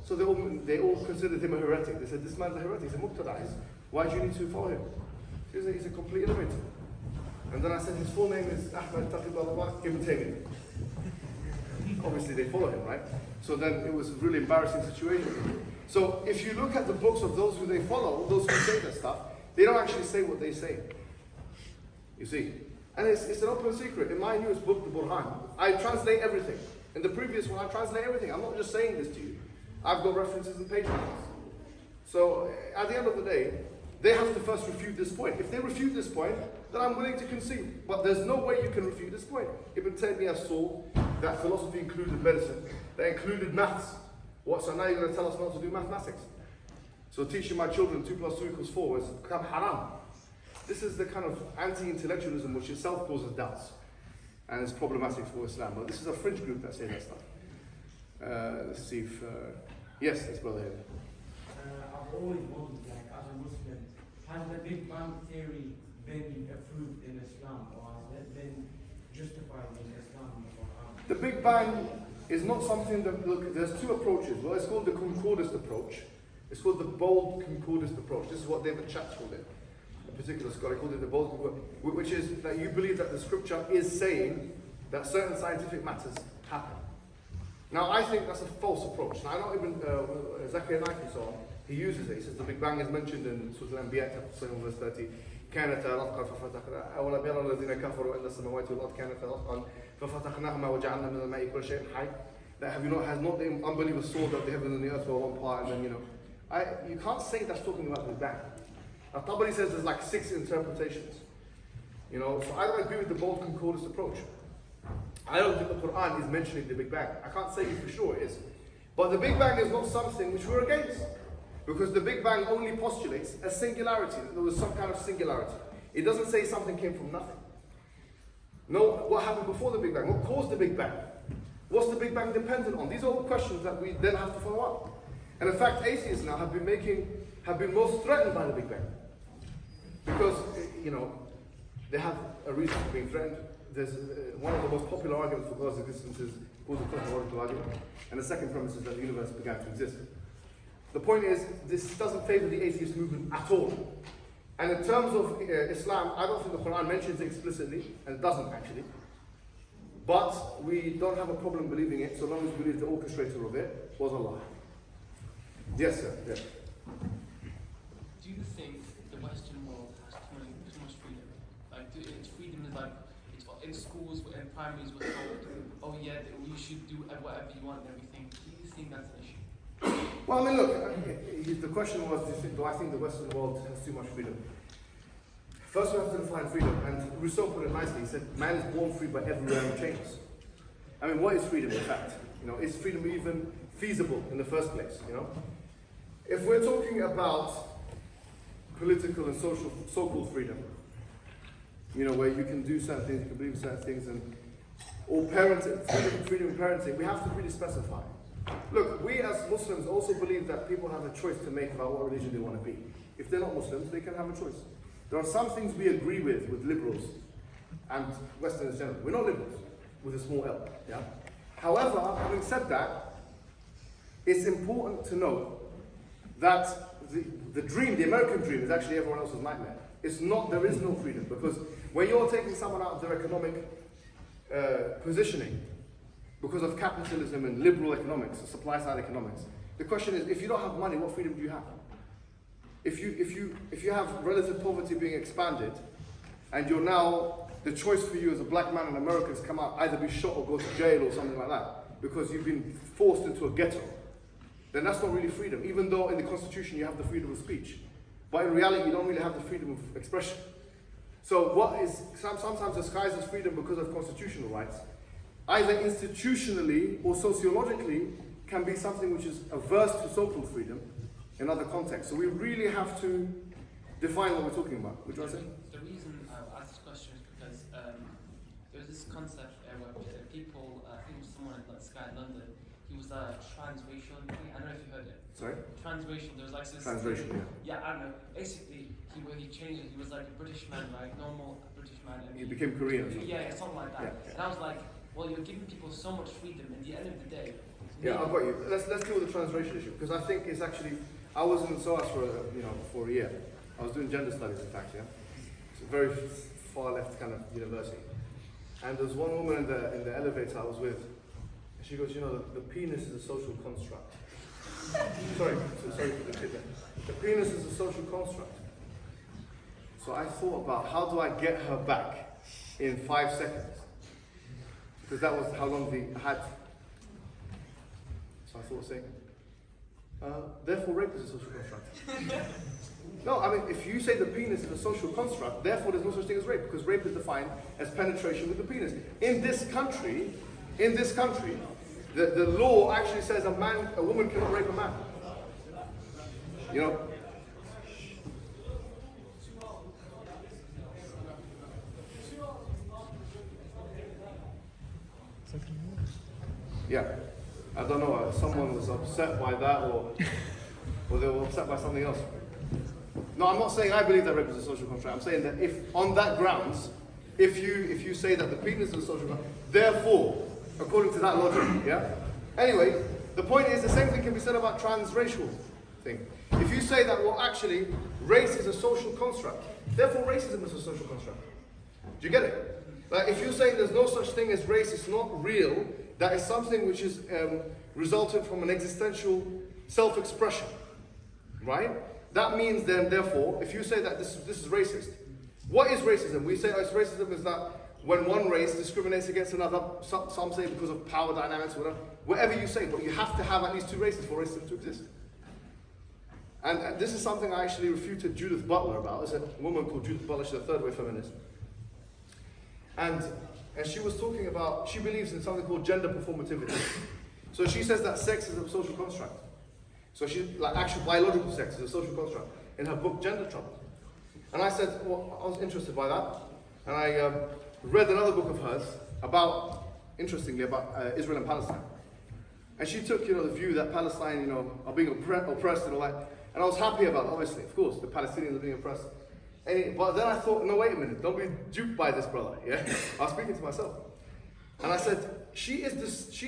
So they all considered him a heretic. They said, this man's a heretic, he's a muqtada. Why do you need to follow him? He's a complete innovator. And then I said his full name is Ahmed Taqib Ibn Taymiyyah. Obviously they follow him, right? So then it was a really embarrassing situation. So if you look at the books of those who they follow, those who say that stuff, they don't actually say what they say. You see? And it's an open secret. In my newest book, The Burhan, I translate everything. In the previous one, I translate everything. I'm not just saying this to you. I've got references and page numbers. So at the end of the day, they have to first refute this point. If they refute this point, then I'm willing to concede. But there's no way you can refute this point. Ibn Taymiyyah saw that philosophy included medicine, that included maths, What? So now you're going to tell us not to do mathematics? So teaching my children 2 + 2 = 4 has become haram. This is the kind of anti-intellectualism which itself causes doubts and is problematic for Islam. But this is a fringe group that say that stuff. Let's see if... yes, this brother here.
I've always wondered, like, as a Muslim, has the Big Bang Theory been approved in Islam, or has it been justified in Islam?
The Big Bang is not something that, look, there's two approaches. Well, it's called the concordist approach. It's called the bold concordist approach. This is what David Chatz called it. A particular scholar called it the bold concordist, which is that you believe that the scripture is saying that certain scientific matters happen. Now, I think that's a false approach. Now, I don't even, Zakaria Naik and so on, he uses it. He says the Big Bang is mentioned in Surah Al-Anbiya, chapter 7, verse 30. كانتا رتقا ففتقنا أولم يرى الذين كفروا أن السماوات والأرض كانتا رتقا ففتقناهما وجعلنا من الماء كل شيء حي. That has not the unbelievers saw that the heaven and the earth were one part, and then you can't say that's talking about the Big Bang. Al-Tabari says there's like 6 interpretations. So I don't agree with the bold concordist approach. I don't think the Quran is mentioning the Big Bang. I can't say for sure it is. But the Big Bang is not something which we're against. Because the Big Bang only postulates a singularity, that there was some kind of singularity. It doesn't say something came from nothing. No, what happened before the Big Bang? What caused the Big Bang? What's the Big Bang dependent on? These are all questions that we then have to follow up. And in fact, atheists now have been most threatened by the Big Bang. Because, they have a reason for being threatened. There's one of the most popular arguments for God's existence is called the cosmological argument. And the second premise is that the universe began to exist. The point is, this doesn't favor the atheist movement at all. And in terms of Islam, I don't think the Quran mentions it explicitly, and it doesn't actually. But we don't have a problem believing it, so long as we believe the orchestrator of it was Allah. Yes, sir. Yes.
Do you think the Western world has too much freedom? Like, its freedom is like, it's in schools and primaries we're told, oh yeah, you should do whatever you want and everything. Do you think that's an issue?
Well, I mean, look, the question was, do I think the Western world has too much freedom? First, we have to define freedom, and Rousseau put it nicely. He said, man is born free but everywhere in chains. I mean, what is freedom, in fact? Is freedom even feasible in the first place, If we're talking about political and social, so-called freedom, where you can do certain things, you can believe certain things, or parenting, freedom in parenting, we have to really specify. Look, we as Muslims also believe that people have a choice to make about what religion they want to be. If they're not Muslims, they can have a choice. There are some things we agree with liberals and Westerners generally. We're not liberals, with a small L. Yeah? However, having said that, it's important to note that the dream, the American dream, is actually everyone else's nightmare. There is no freedom, because when you're taking someone out of their economic positioning, because of capitalism and liberal economics, supply-side economics. The question is, if you don't have money, what freedom do you have? If you have relative poverty being expanded, and you're now, the choice for you as a black man in America has come out, either be shot or go to jail or something like that, because you've been forced into a ghetto, then that's not really freedom, even though in the Constitution you have the freedom of speech. But in reality, you don't really have the freedom of expression. So what is sometimes disguised as freedom because of constitutional rights, either institutionally or sociologically, can be something which is averse to so-called freedom in other contexts. So we really have to define what we're talking about. Would you want to say?
The reason I asked this question is because there's this concept where people, I think it was someone at Sky in London, he was transracial. I don't know if you heard it.
Sorry?
Transracial. There was like this.
Transracial, yeah.
Yeah, I don't know. Basically, he changed it. He was like a British man, right? Normal British man. And
he became Korean.
Yeah, something like that.
Yeah.
And I was like, well, you're giving people so much freedom. At the end of the day.
Yeah, I've got you. Let's deal with the transracial issue, because I think it's actually. I was in SOAS for a year. I was doing gender studies, in fact. Yeah, it's a very far left kind of university. And there was one woman in the elevator I was with. And she goes, the penis is a social construct. sorry for the kid there. The penis is a social construct. So I thought about how do I get her back in 5 seconds. Because that was how long I had. So I thought saying, therefore rape is a social construct. No, I mean, if you say the penis is a social construct, therefore there's no such thing as rape, because rape is defined as penetration with the penis. In this country, The law actually says a woman cannot rape a man. You know? Yeah. I don't know, someone was upset by that or they were upset by something else. No, I'm not saying I believe that rape is a social contract. I'm saying that if, on that grounds, if you say that the penis is a social contract, therefore, according to that logic, yeah? Anyway, the point is the same thing can be said about transracial thing. If you say that, well, actually, race is a social construct, therefore racism is a social construct. Do you get it? Like, if you say there's no such thing as race, it's not real, that is something which is resultant from an existential self-expression, right? That means then, therefore, if you say that this is racist, what is racism? We say racism is that when one race discriminates against another, some say because of power dynamics, whatever you say, but you have to have at least two races for racism to exist. And this is something I actually refuted Judith Butler about. There's a woman called Judith Butler, she's a third wave feminist. And she was talking about, she believes in something called gender performativity. So she says that sex is a social construct. So she, like actual biological sex is a social construct. In her book, Gender Trouble. And I said, well, I was interested by that. And I read another book of hers about, interestingly, about Israel and Palestine. And she took, the view that Palestine, are being oppressed and all that. And I was happy about it, obviously, of course, the Palestinians are being oppressed. But then I thought, no, wait a minute, don't be duped by this brother, yeah? I was speaking to myself. And I said, she is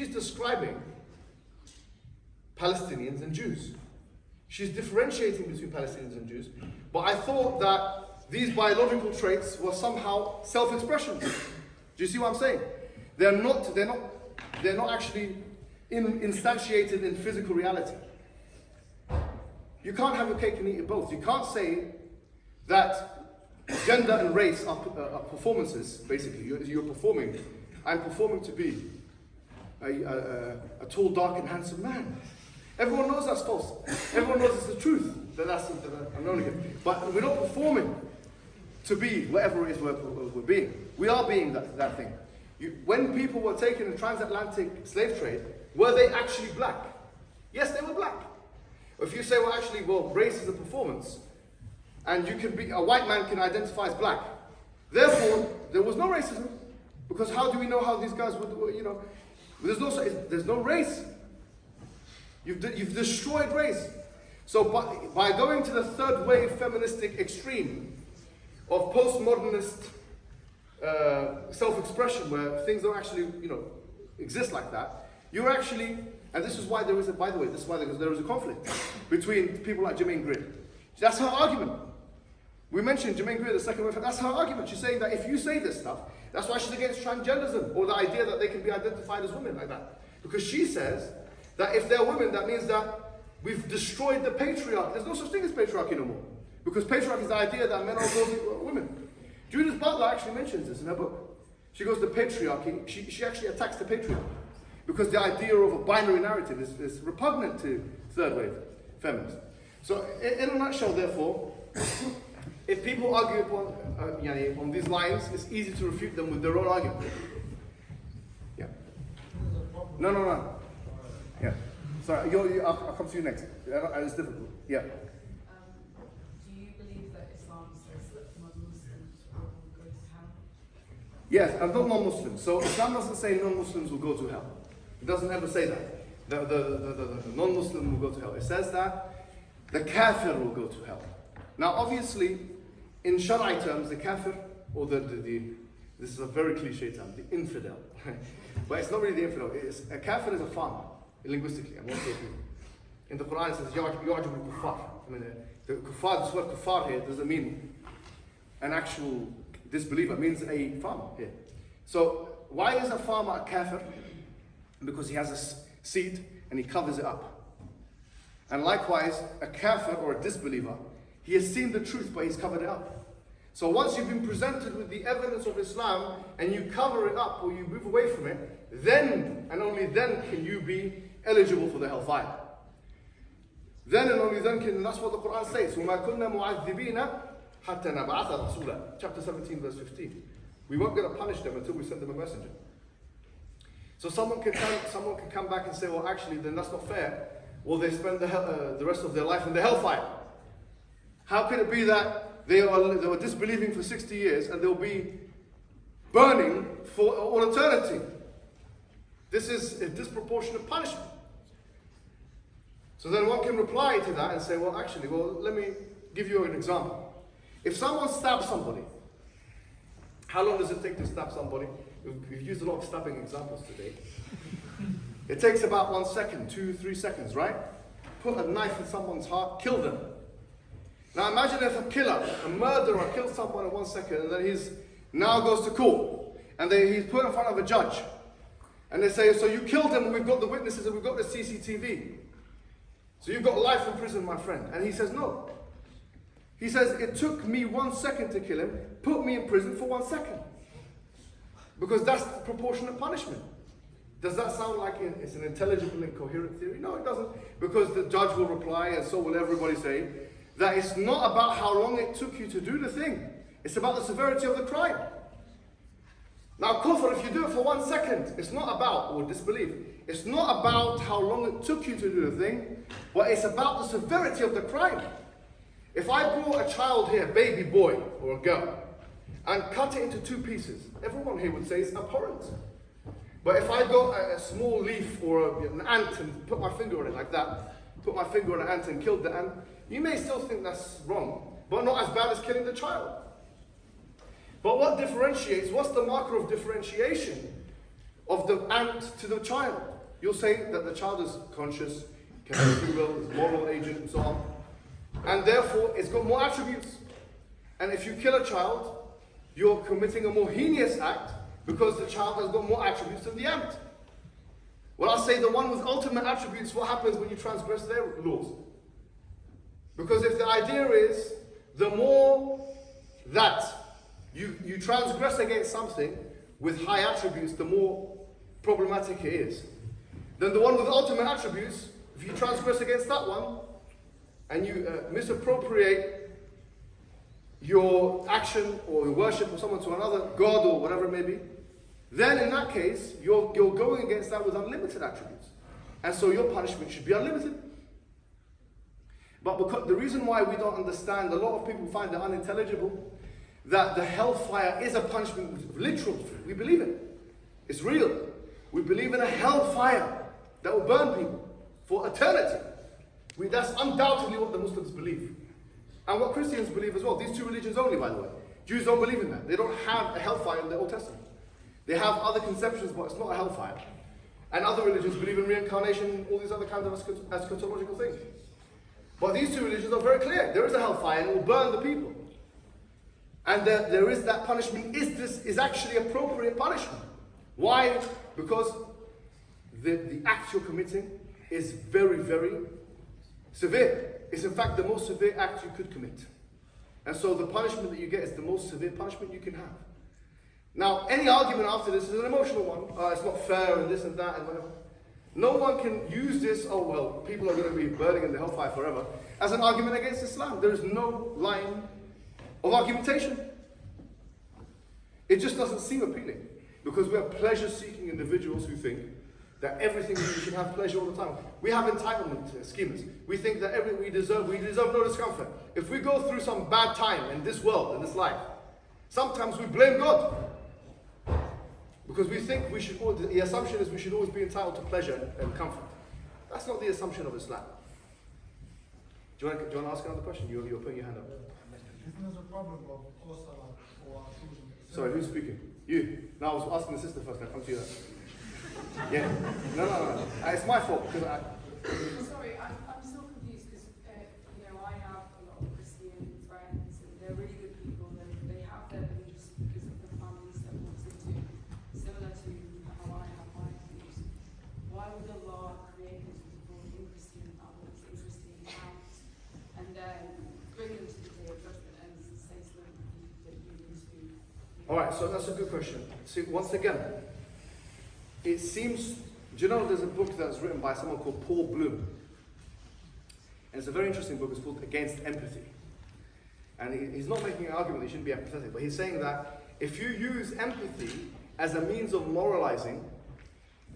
describing Palestinians and Jews. She's differentiating between Palestinians and Jews. But I thought that these biological traits were somehow self-expressions. Do you see what I'm saying? They're not actually instantiated in physical reality. You can't have your cake and eat it both. You can't say that gender and race are performances, basically. You're performing. I'm performing to be a tall, dark, and handsome man. Everyone knows that's false. Everyone knows it's the truth. I'm not again. But we're not performing to be whatever it is we're being. We are being that thing. When people were taken in transatlantic slave trade, were they actually black? Yes, they were black. If you say, race is a performance, and a white man can identify as black, therefore, there was no racism. Because how do we know how these guys would, there's no race. You've destroyed race. So by going to the third wave feministic extreme of postmodernist self-expression where things don't actually, exist like that, you're actually, and this is why there is a conflict between people like Jermaine Greer. That's her argument. We mentioned Jermaine Greer, the second wave, that's her argument. She's saying that if you say this stuff, that's why she's against transgenderism, or the idea that they can be identified as women like that. Because she says that if they're women, that means that we've destroyed the patriarchy. There's no such thing as patriarchy no more. Because patriarchy is the idea that men are opposing women. Judith Butler actually mentions this in her book. She goes, the patriarchy, she actually attacks the patriarchy. Because the idea of a binary narrative is repugnant to third wave feminists. So in a nutshell, therefore, if people argue on these lines, it's easy to refute them with their own argument. Yeah. No. Yeah. Sorry, I'll come to you next. It's difficult. Yeah.
Do you believe that Islam says that non-Muslims will go to hell?
Yes, and not non-Muslims. So Islam doesn't say non-Muslims will go to hell. It doesn't ever say that. The non-Muslim will go to hell. It says that the kafir will go to hell. Now, obviously, in Shari'i terms, the kafir, or this is a very cliche term, the infidel. But it's not really the infidel. A kafir is a farmer, linguistically. I'm not joking. In the Quran, it says, يُعْجِبُ الْكُفَّارِ. I mean, the kuffar, this word kuffar here doesn't mean an actual disbeliever. It means a farmer here. So, why is a farmer a kafir? Because he has a seed and he covers it up. And likewise, a kafir or a disbeliever, he has seen the truth but he's covered it up. So once you've been presented with the evidence of Islam and you cover it up or you move away from it, then and only then can you be eligible for the hellfire. Then and only then can, and that's what the Quran says, وَمَا كُنَّا مُعَذِّبِينَ حَتَّى نَبْعَثَ رَسُولًا. Chapter 17 verse 15. We won't get to punish them until we send them a messenger. So someone can come back and say, well, actually, then that's not fair. Well, they spend the rest of their life in the hellfire. How can it be that they were disbelieving for 60 years and they'll be burning for all eternity? This is a disproportionate punishment. So then one can reply to that and say, well, actually, let me give you an example. If someone stabs somebody, how long does it take to stab somebody? We've used a lot of stabbing examples today. It takes about 1 second, 2, 3 seconds, right? Put a knife in someone's heart, kill them. Now imagine if a killer, a murderer, killed someone in 1 second, and then he's now goes to court, and he's put in front of a judge, and they say, so you killed him, and we've got the witnesses, and we've got the CCTV. So you've got life in prison, my friend. And he says, no. He says, it took me 1 second to kill him, put me in prison for 1 second. Because that's the proportionate punishment. Does that sound like it's an intelligible and coherent theory? No, it doesn't. Because the judge will reply, and so will everybody say, that it's not about how long it took you to do the thing. It's about the severity of the crime. Now, kufr, if you do it for 1 second, it's not about, or disbelief, it's not about how long it took you to do the thing, but it's about the severity of the crime. If I brought a child here, baby boy or a girl, and cut it into 2 pieces, everyone here would say it's abhorrent. But if I got a small leaf or an ant and put my finger on it like that, put my finger on an ant and killed the ant, you may still think that's wrong, but not as bad as killing the child. But what differentiates, what's the marker of differentiation of the ant to the child? You'll say that the child is conscious, can have free will, is a moral agent, and so on. And therefore, it's got more attributes. And if you kill a child, you're committing a more heinous act because the child has got more attributes than the ant. Well, I'll say the one with ultimate attributes, what happens when you transgress their laws? Because if the idea is, the more that you transgress against something with high attributes, the more problematic it is. Then the one with ultimate attributes, if you transgress against that one, and you misappropriate your action or your worship of someone to another god or whatever it may be, then in that case, you're going against that with unlimited attributes. And so your punishment should be unlimited. But because the reason why we don't understand, a lot of people find it unintelligible, that the hellfire is a punishment, literal. We believe it. It's real. We believe in a hellfire that will burn people for eternity. That's undoubtedly what the Muslims believe. And what Christians believe as well. These 2 religions only, by the way. Jews don't believe in that. They don't have a hellfire in the Old Testament. They have other conceptions, but it's not a hellfire. And other religions believe in reincarnation, all these other kinds of eschatological things. But these 2 religions are very clear. There is a hellfire and it will burn the people. And there is that punishment is actually appropriate punishment. Why? Because the act you're committing is very, very severe. It's in fact the most severe act you could commit. And so the punishment that you get is the most severe punishment you can have. Now, any argument after this is an emotional one. It's not fair and this and that and whatever. No one can use this, oh well, people are going to be burning in the hellfire forever, as an argument against Islam. There is no line of argumentation. It just doesn't seem appealing. Because we are pleasure-seeking individuals who think that everything we should have pleasure all the time. We have entitlement schemers. We think that we deserve no discomfort. If we go through some bad time in this world, in this life, sometimes we blame God. Because we think the assumption is we should always be entitled to pleasure and comfort. That's not the assumption of Islam. Do you want to ask another question? You're putting your hand up.
Isn't there a problem of Salah for our children?
Sorry, who's speaking? You. No, I was asking the sister first. I'll come to you. Yeah. No. It's my fault.
Sorry, I'm still confused because I have a lot of Christian friends and they're really good people and they have their beliefs because of the families that want to do, similar to how I have my beliefs. Why would Allah create these people interesting others, interesting acts, and then bring them to the day of judgment and say to them that you need to?
Alright, so that's a good question. See, once again, it seems, do you know there's a book that's written by someone called Paul Bloom? And it's a very interesting book. It's called Against Empathy. And he's not making an argument that you shouldn't be empathetic, but he's saying that if you use empathy as a means of moralizing,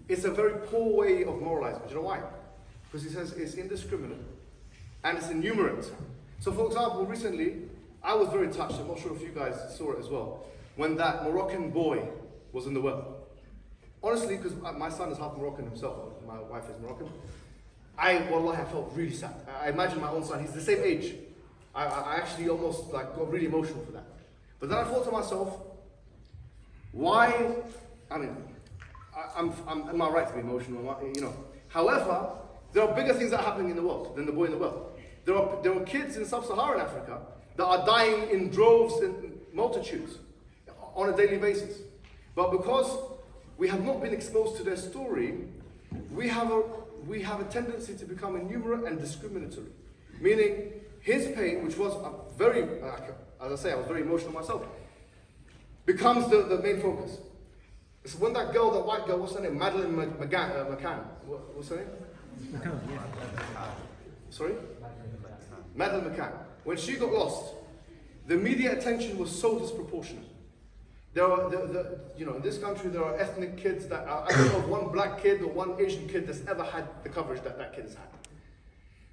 it's a very poor way of moralizing. Do you know why? Because he says it's indiscriminate and it's innumerate. So for example, recently, I was very touched, I'm not sure if you guys saw it as well, when that Moroccan boy was in the well. Honestly, because my son is half Moroccan himself, my wife is Moroccan, wallahi, I felt really sad. I imagine my own son, he's the same age. I actually almost like got really emotional for that. But then I thought to myself, why, I mean, am I right to be emotional? You know. However, there are bigger things that are happening in the world than the boy in the well. There are kids in sub-Saharan Africa that are dying in droves and multitudes on a daily basis. But because we have not been exposed to their story, we have a tendency to become innumerate and discriminatory. Meaning, his pain, which was as I say, I was very emotional myself, becomes the main focus. So when that girl, that white girl, what's her name? Madeleine McCann. What's her name?
McCann, yeah.
Sorry? Madeleine McCann. When she got lost, the media attention was so disproportionate. There are, in this country, there are ethnic kids that I don't know of one black kid or one Asian kid that's ever had the coverage that that kid has had.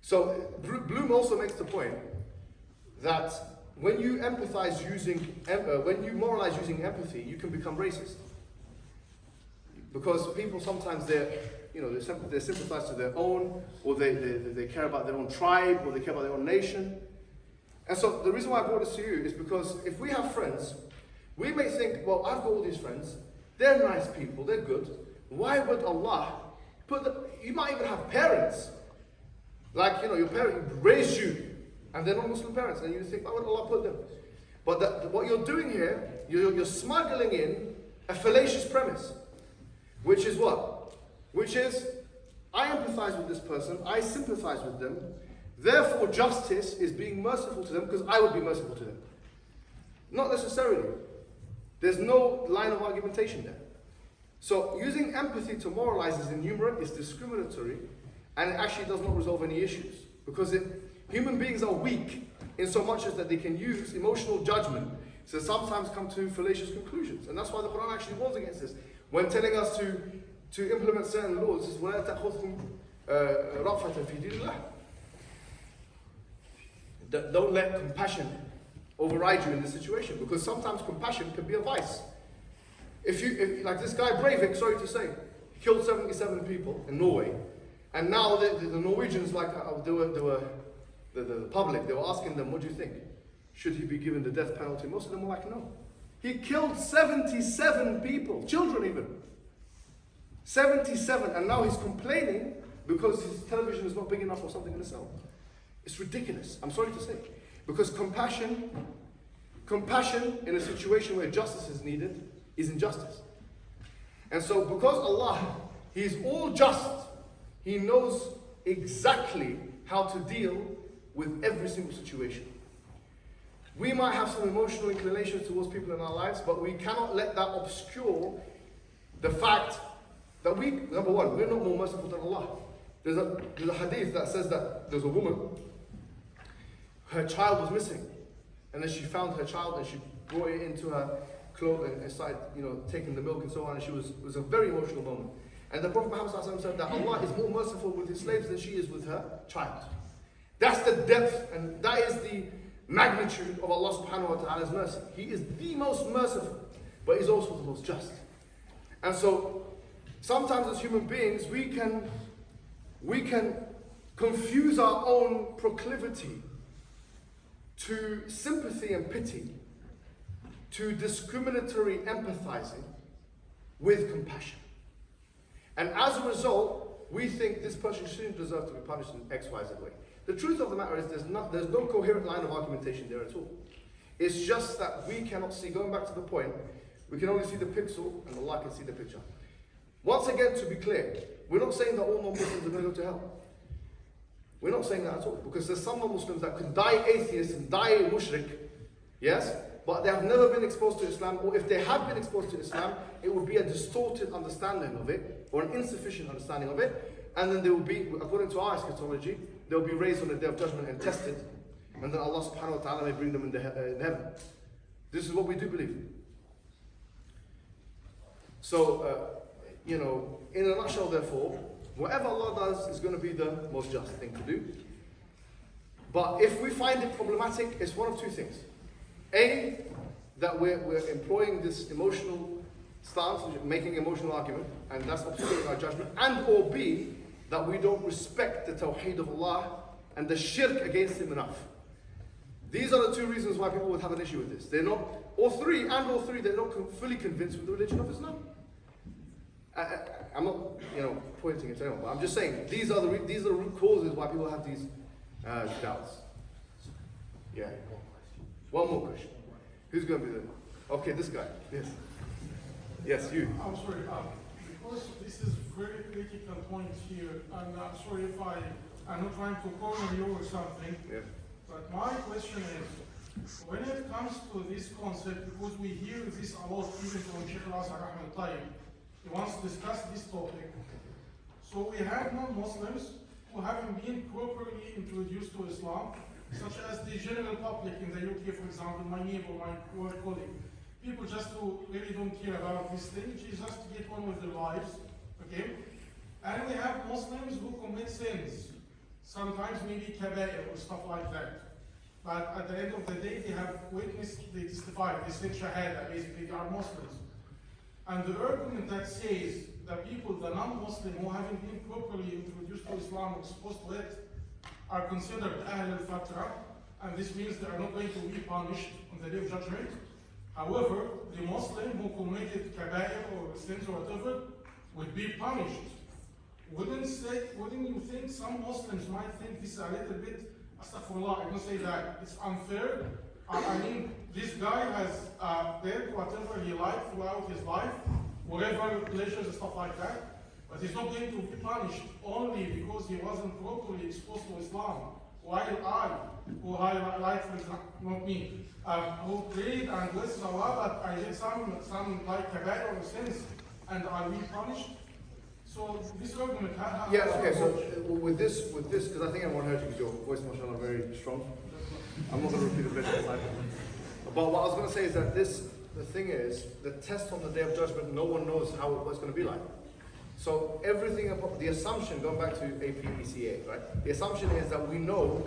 So Bloom also makes the point that when you empathize when you moralize using empathy, you can become racist. Because people sometimes they sympathize to their own, or they care about their own tribe, or they care about their own nation. And so the reason why I brought this to you is because if we have friends, we may think, well, I've got all these friends, they're nice people, they're good. Why would Allah you might even have parents, like, your parent raised you, and they're not Muslim parents, and you think, why would Allah put them? But what you're doing here, you're smuggling in a fallacious premise, which is what? Which is, I empathize with this person, I sympathize with them, therefore justice is being merciful to them because I would be merciful to them. Not necessarily. There's no line of argumentation there. So using empathy to moralize is innumerate, is discriminatory, and it actually does not resolve any issues. Because human beings are weak in so much as that they can use emotional judgment to sometimes come to fallacious conclusions. And that's why the Quran actually warns against this. When telling us to implement certain laws, is وَلَا تَأْخُذْكُمْ رَأْفَةً فِي دِينِ اللَّهِ. Don't let compassion override you in this situation, because sometimes compassion can be a vice. If like this guy Breivik, sorry to say, killed 77 people in Norway, and now the Norwegians, like the public, they were asking them, what do you think? Should he be given the death penalty? Most of them were like, no. He killed 77 people, children even. 77, and now he's complaining because his television is not big enough or something in the cell. It's ridiculous, I'm sorry to say. Because compassion in a situation where justice is needed is injustice. And so because Allah, He is all just, He knows exactly how to deal with every single situation. We might have some emotional inclinations towards people in our lives, but we cannot let that obscure the fact that number one, we're not more merciful than Allah. There's a hadith that says that there's a woman, her child was missing, and then she found her child and she brought it into her clothes and started, taking the milk and so on, and it was a very emotional moment. And the Prophet Muhammad said that Allah is more merciful with His slaves than she is with her child. That's the depth, and that is the magnitude of Allah subhanahu wa ta'ala's mercy. He is the most merciful, but He's also the most just. And so, sometimes as human beings, we can confuse our own proclivity to sympathy and pity, to discriminatory empathizing with compassion. And as a result, we think this person shouldn't deserve to be punished in X, Y, Z way. The truth of the matter is there's no coherent line of argumentation there at all. It's just that we cannot see, going back to the point, we can only see the pixel and Allah can see the picture. Once again, to be clear, we're not saying that all non-Muslims are going to go to hell. We're not saying that at all, because there's some non-Muslims that could die atheists and die mushrik, yes, but they have never been exposed to Islam, or if they have been exposed to Islam, it would be a distorted understanding of it, or an insufficient understanding of it, and then they will be, according to our eschatology, they will be raised on the Day of Judgment and tested, and then Allah subhanahu wa ta'ala may bring them in heaven. This is what we do believe. So, you know, in a nutshell, therefore, whatever Allah does is going to be the most just thing to do. But if we find it problematic, it's one of two things. A, that we're employing this emotional stance, making emotional argument, and that's obscuring our judgment. And or B, that we don't respect the tawheed of Allah and the shirk against Him enough. These are the two reasons why people would have an issue with this. They're not, or three, they're not fully convinced with the religion of Islam. I'm not, you know, pointing at anyone, but I'm just saying these are the root causes why people have these doubts. Yeah. One more question. Who's going to be the? Okay, this guy. Yes. Yes, you.
I'm sorry. Because this is very critical point here, and I'm sorry if I'm not trying to corner you or something.
Yeah.
But my question is, when it comes to this concept, because we hear this a lot, even from Sheikh Al-Azhar Ahmed Tayyib, he wants to discuss this topic. So we have non-Muslims who haven't been properly introduced to Islam, such as the general public in the UK, for example, my neighbor, my work colleague. People just who really don't care about this thing, just to get on with their lives, okay? And we have Muslims who commit sins, sometimes maybe kabair or stuff like that. But at the end of the day, they have witnessed, they testified, they said shahada, basically they are Muslims. And the argument that says that people, the non-Muslim who haven't been properly introduced to Islam or exposed to it, are considered Ahl al-Fatra, and this means they are not going to be punished on the Day of Judgment. However, the Muslim who committed kabair or sins or whatever would be punished. Wouldn't you think some Muslims might think this is a little bit, astaghfirullah, I don't say that, it's unfair? I mean, this guy has did whatever he liked throughout his life, whatever pleasures and stuff like that, but he's not going to be punished only because he wasn't properly exposed to Islam. While I, who I like, for example, not me, who prayed and blessed Allah, but I did some like kabair or sins, and I'll be punished. So this argument,
yeah, okay, so with this, because I think everyone heard you, because your voice, mashallah, very strong. I'm not going to repeat the bit. But what I was going to say is that the thing is, the test on the Day of Judgment, no one knows how it's going to be like. So everything about the assumption, going back to APECA, right? The assumption is that we know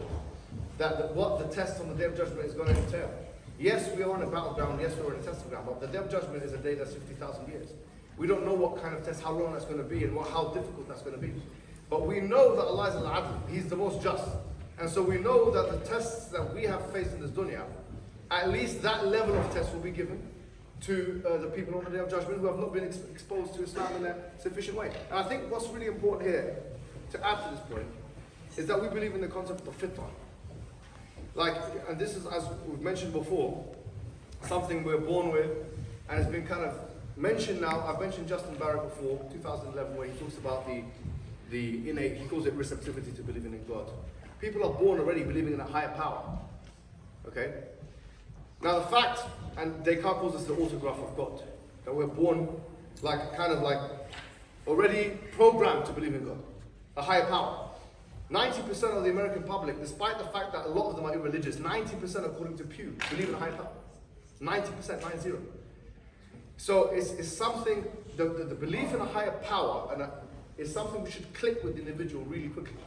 that what the test on the Day of Judgment is going to entail. Yes, we are on a battleground, yes, we're on a testing ground, but the Day of Judgment is a day that's 50,000 years. We don't know what kind of test, how long that's going to be, and how difficult that's going to be. But we know that Allah is al-Adl, He's the most just. And so we know that the tests that we have faced in this dunya, at least that level of test will be given to the people on the Day of Judgment who have not been exposed to Islam in a sufficient way. And I think what's really important here, to add to this point, is that we believe in the concept of fitrah. Like, and this is, as we've mentioned before, something we're born with, and it's been kind of mentioned now. I've mentioned Justin Barrett before, 2011, where he talks about the innate, he calls it receptivity to believing in God. People are born already believing in a higher power. Okay? Now the fact, and Descartes calls this the autograph of God, that we're born like, kind of like, already programmed to believe in God, a higher power. 90% of the American public, despite the fact that a lot of them are irreligious, 90% according to Pew, believe in a higher power. 90%, 90. So it's something, the belief in a higher power is something we should click with the individual really quickly.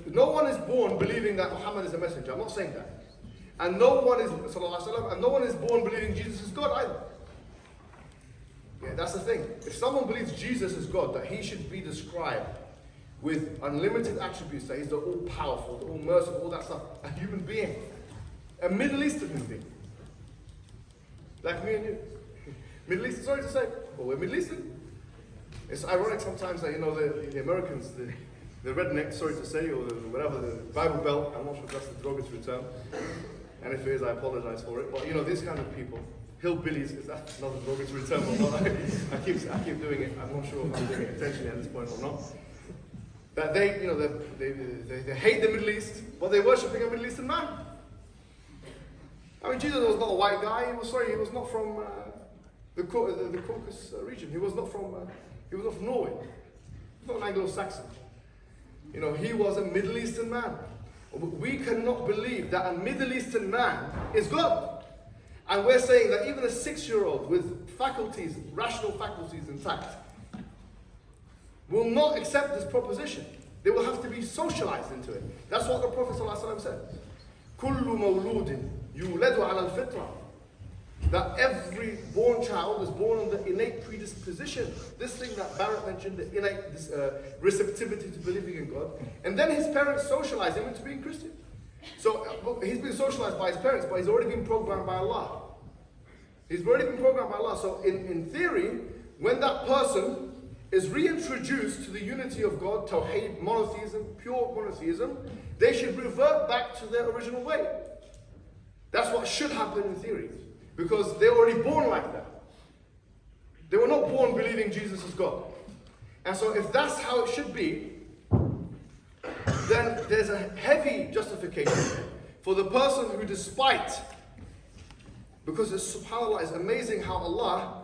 No one is born believing that Muhammad is a messenger. I'm not saying that. And no one is, sallallahu alaihi wasallam, and no one is born believing Jesus is God either. Yeah, that's the thing. If someone believes Jesus is God, that He should be described with unlimited attributes, that He's the all-powerful, the all-merciful, all that stuff, a human being, a Middle Eastern human being, like me and you. Middle Eastern, sorry to say, but we're Middle Eastern. It's ironic sometimes that, you know, the Americans, the redneck, sorry to say, or whatever, the Bible Belt, I'm not sure if that's the derogatory term, and if it is, I apologize for it, but you know, these kind of people, hillbillies, is that not a derogatory term or not? I keep doing it, I'm not sure if I'm doing it intentionally at this point or not. That they, you know, they hate the Middle East, but they're worshipping a Middle Eastern man. I mean, Jesus was not a white guy, he was not from the Caucasus region, he was not from Norway, he was not an Anglo-Saxon. You know, he was a Middle Eastern man. We cannot believe that a Middle Eastern man is God. And we're saying that even a 6-year-old with faculties, rational faculties intact, will not accept this proposition. They will have to be socialized into it. That's what the Prophet ﷺ said. كُلُّ مَوْلُودٍ يُولَدُ عَلَى الْفِطْرَةِ. That every born child is born on the innate predisposition. This thing that Barrett mentioned, the innate receptivity to believing in God. And then his parents socialize him into being Christian. So he's been socialized by his parents, but he's already been programmed by Allah. He's already been programmed by Allah. So in theory, when that person is reintroduced to the unity of God, Tawheed, monotheism, pure monotheism, they should revert back to their original way. That's what should happen in theory. Because they're already born like that. They were not born believing Jesus is God. And so if that's how it should be, then there's a heavy justification for the person who despite, because it's, subhanAllah, it's amazing how Allah,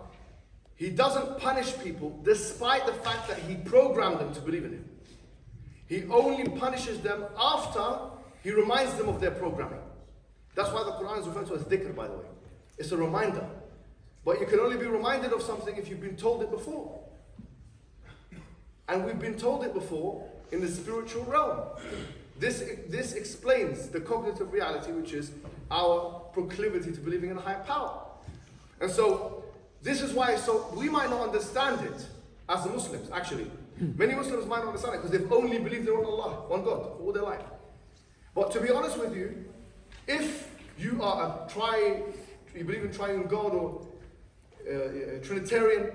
He doesn't punish people despite the fact that He programmed them to believe in Him. He only punishes them after He reminds them of their programming. That's why the Quran is referred to as dhikr, by the way. It's a reminder. But you can only be reminded of something if you've been told it before. And we've been told it before in the spiritual realm. This explains the cognitive reality, which is our proclivity to believing in a higher power. And so, this is why, so we might not understand it as the Muslims, actually. Many Muslims might not understand it because they've only believed in one Allah, one God, all their life. But to be honest with you, if you are you believe in triune God or Trinitarian,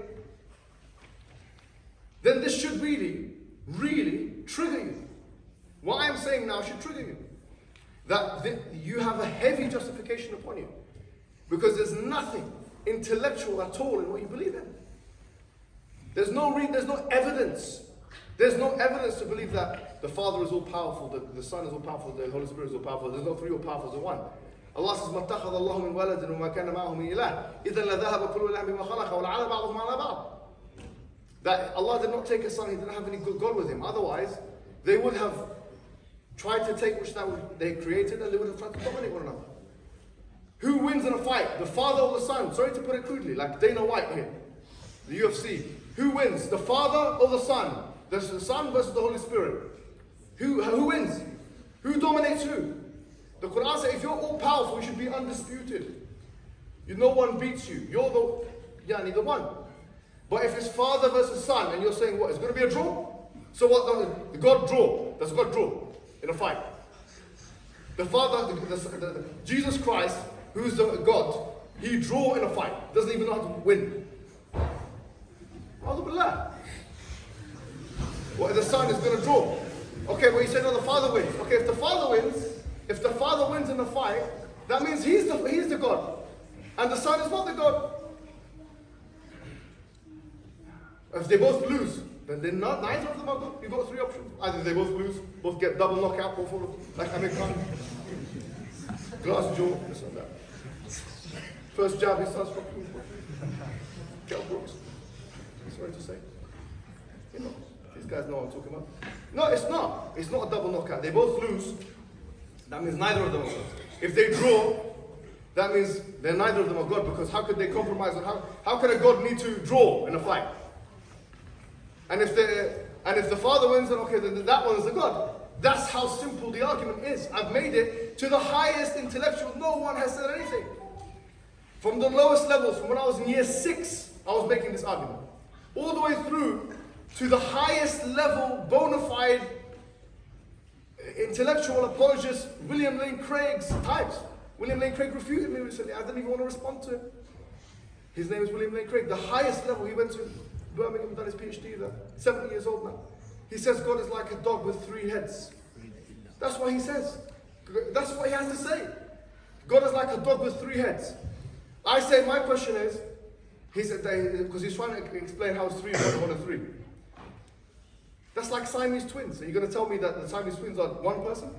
then this should really, really trigger you. What I am saying now should trigger you. That you have a heavy justification upon you. Because there's nothing intellectual at all in what you believe in. There's no evidence. There's no evidence to believe that the Father is all powerful, the Son is all powerful, the Holy Spirit is all powerful. There's no three all powerful, there's one. Allah says, مَا اتَّخَذَ اللَّهُ مِنْ وَلَدٍ وَمَا كَانَ مَعَهُ مِنْ إِلَهٍ إِذًا لَذَهَبَ كُلُّ إِلَهٍ بِمَا خَلَقَ وَلَعَلَ بَعْضُهُمْ عَلَى بَعْضٍ. That Allah did not take a son, He didn't have any good God with Him. Otherwise, they would have tried to take which that they created and they would have tried to dominate one another. Who wins in a fight? The father or the son? Sorry to put it crudely, like Dana White here, the UFC. Who wins? The father or the son? The son versus the Holy Spirit. Who wins? Who dominates who? The Quran says if you're all powerful, you should be undisputed. No one beats you. You're the one. But if it's father versus son, and you're saying what? It's going to be a draw? So what? The God draw. Does God draw in a fight? The Father, Jesus Christ, who's the God, He draw in a fight. Doesn't even know how to win. Alhamdulillah. What, the son is going to draw? Okay, well, you say no, the father wins. Okay, if the father wins in the fight, that means he's the God, and the son is not the God. If they both lose, then neither of them are good. You've got three options. Either they both lose, both get double knockout, or fall like Amir Khan, glass jaw, this and that. First jab, he starts fucking Kell Brooks. Sorry to say. These guys know what I'm talking about. No, it's not. It's not a double knockout. They both lose. That means neither of them are good. If they draw, that means they're neither of them are God, because how could they compromise? How can a God need to draw in a fight? And if the father wins, then okay, then that one is the God. That's how simple the argument is. I've made it to the highest intellectual. No one has said anything. From the lowest levels, from when I was in year 6, I was making this argument. All the way through to the highest level, bona fide, intellectual apologist, William Lane Craig's types. William Lane Craig refuted me recently. I didn't even want to respond to him. His name is William Lane Craig. The highest level, he went to Birmingham, done his PhD there, 70 years old now. He says God is like a dog with 3 heads. That's what he says. That's what he has to say. God is like a dog with 3 heads. I say, my question is, he said, because he's trying to explain how it's 3 and 1 and 3. That's like Siamese twins. Are you going to tell me that the Siamese twins are one person?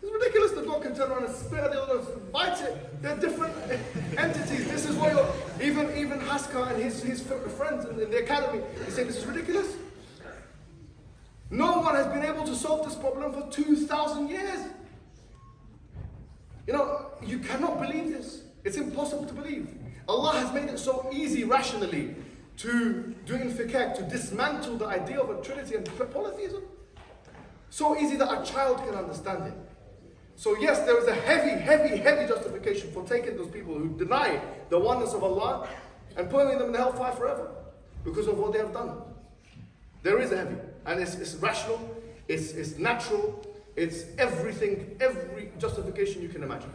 It's ridiculous. The dog can turn around and spit at the other, bite it. They're different entities. This is why even Haskar and his friends in the academy, they say this is ridiculous. No one has been able to solve this problem for 2,000 years. You cannot believe this. It's impossible to believe. Allah has made it so easy rationally. to doing fikak, to dismantle the idea of a trinity and polytheism. So easy that a child can understand it. So yes, there is a heavy justification for taking those people who deny the oneness of Allah and putting them in the hellfire forever because of what they have done. There is a heavy, and it's rational, it's natural, it's everything, every justification you can imagine.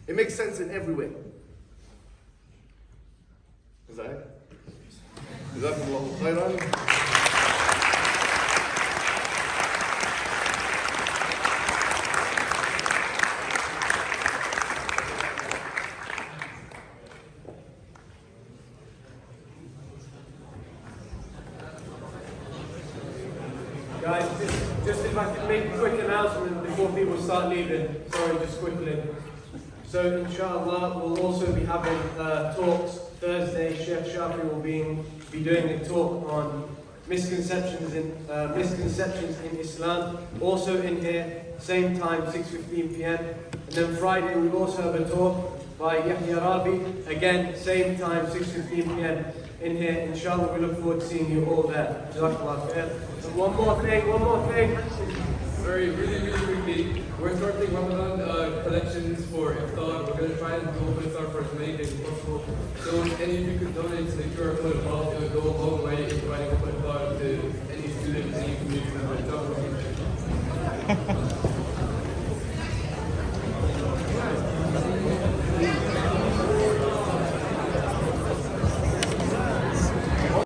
It makes sense in every way. Is that it? Jazakumullahu khairan.
Guys, just if I could make a quick announcement before people start leaving. Sorry, just quickly. So, inshallah, we'll also be having talks Thursday. Sheikh Shafi will be doing a talk on misconceptions in Islam. Also in here, same time, 6:15 p.m. And then Friday, we'll also have a talk by Yahya Rabi. Again, same time, 6:15 p.m. in here. Inshallah, we look forward to seeing you all there. Jazakallah khair. And one more thing.
Sorry, really quickly. We're starting Ramadan collections for iftar. We're going to try and do iftar for as many days as possible. So if any of you could donate to the QR code above, it would go a long way in providing iftar to any students, any community members.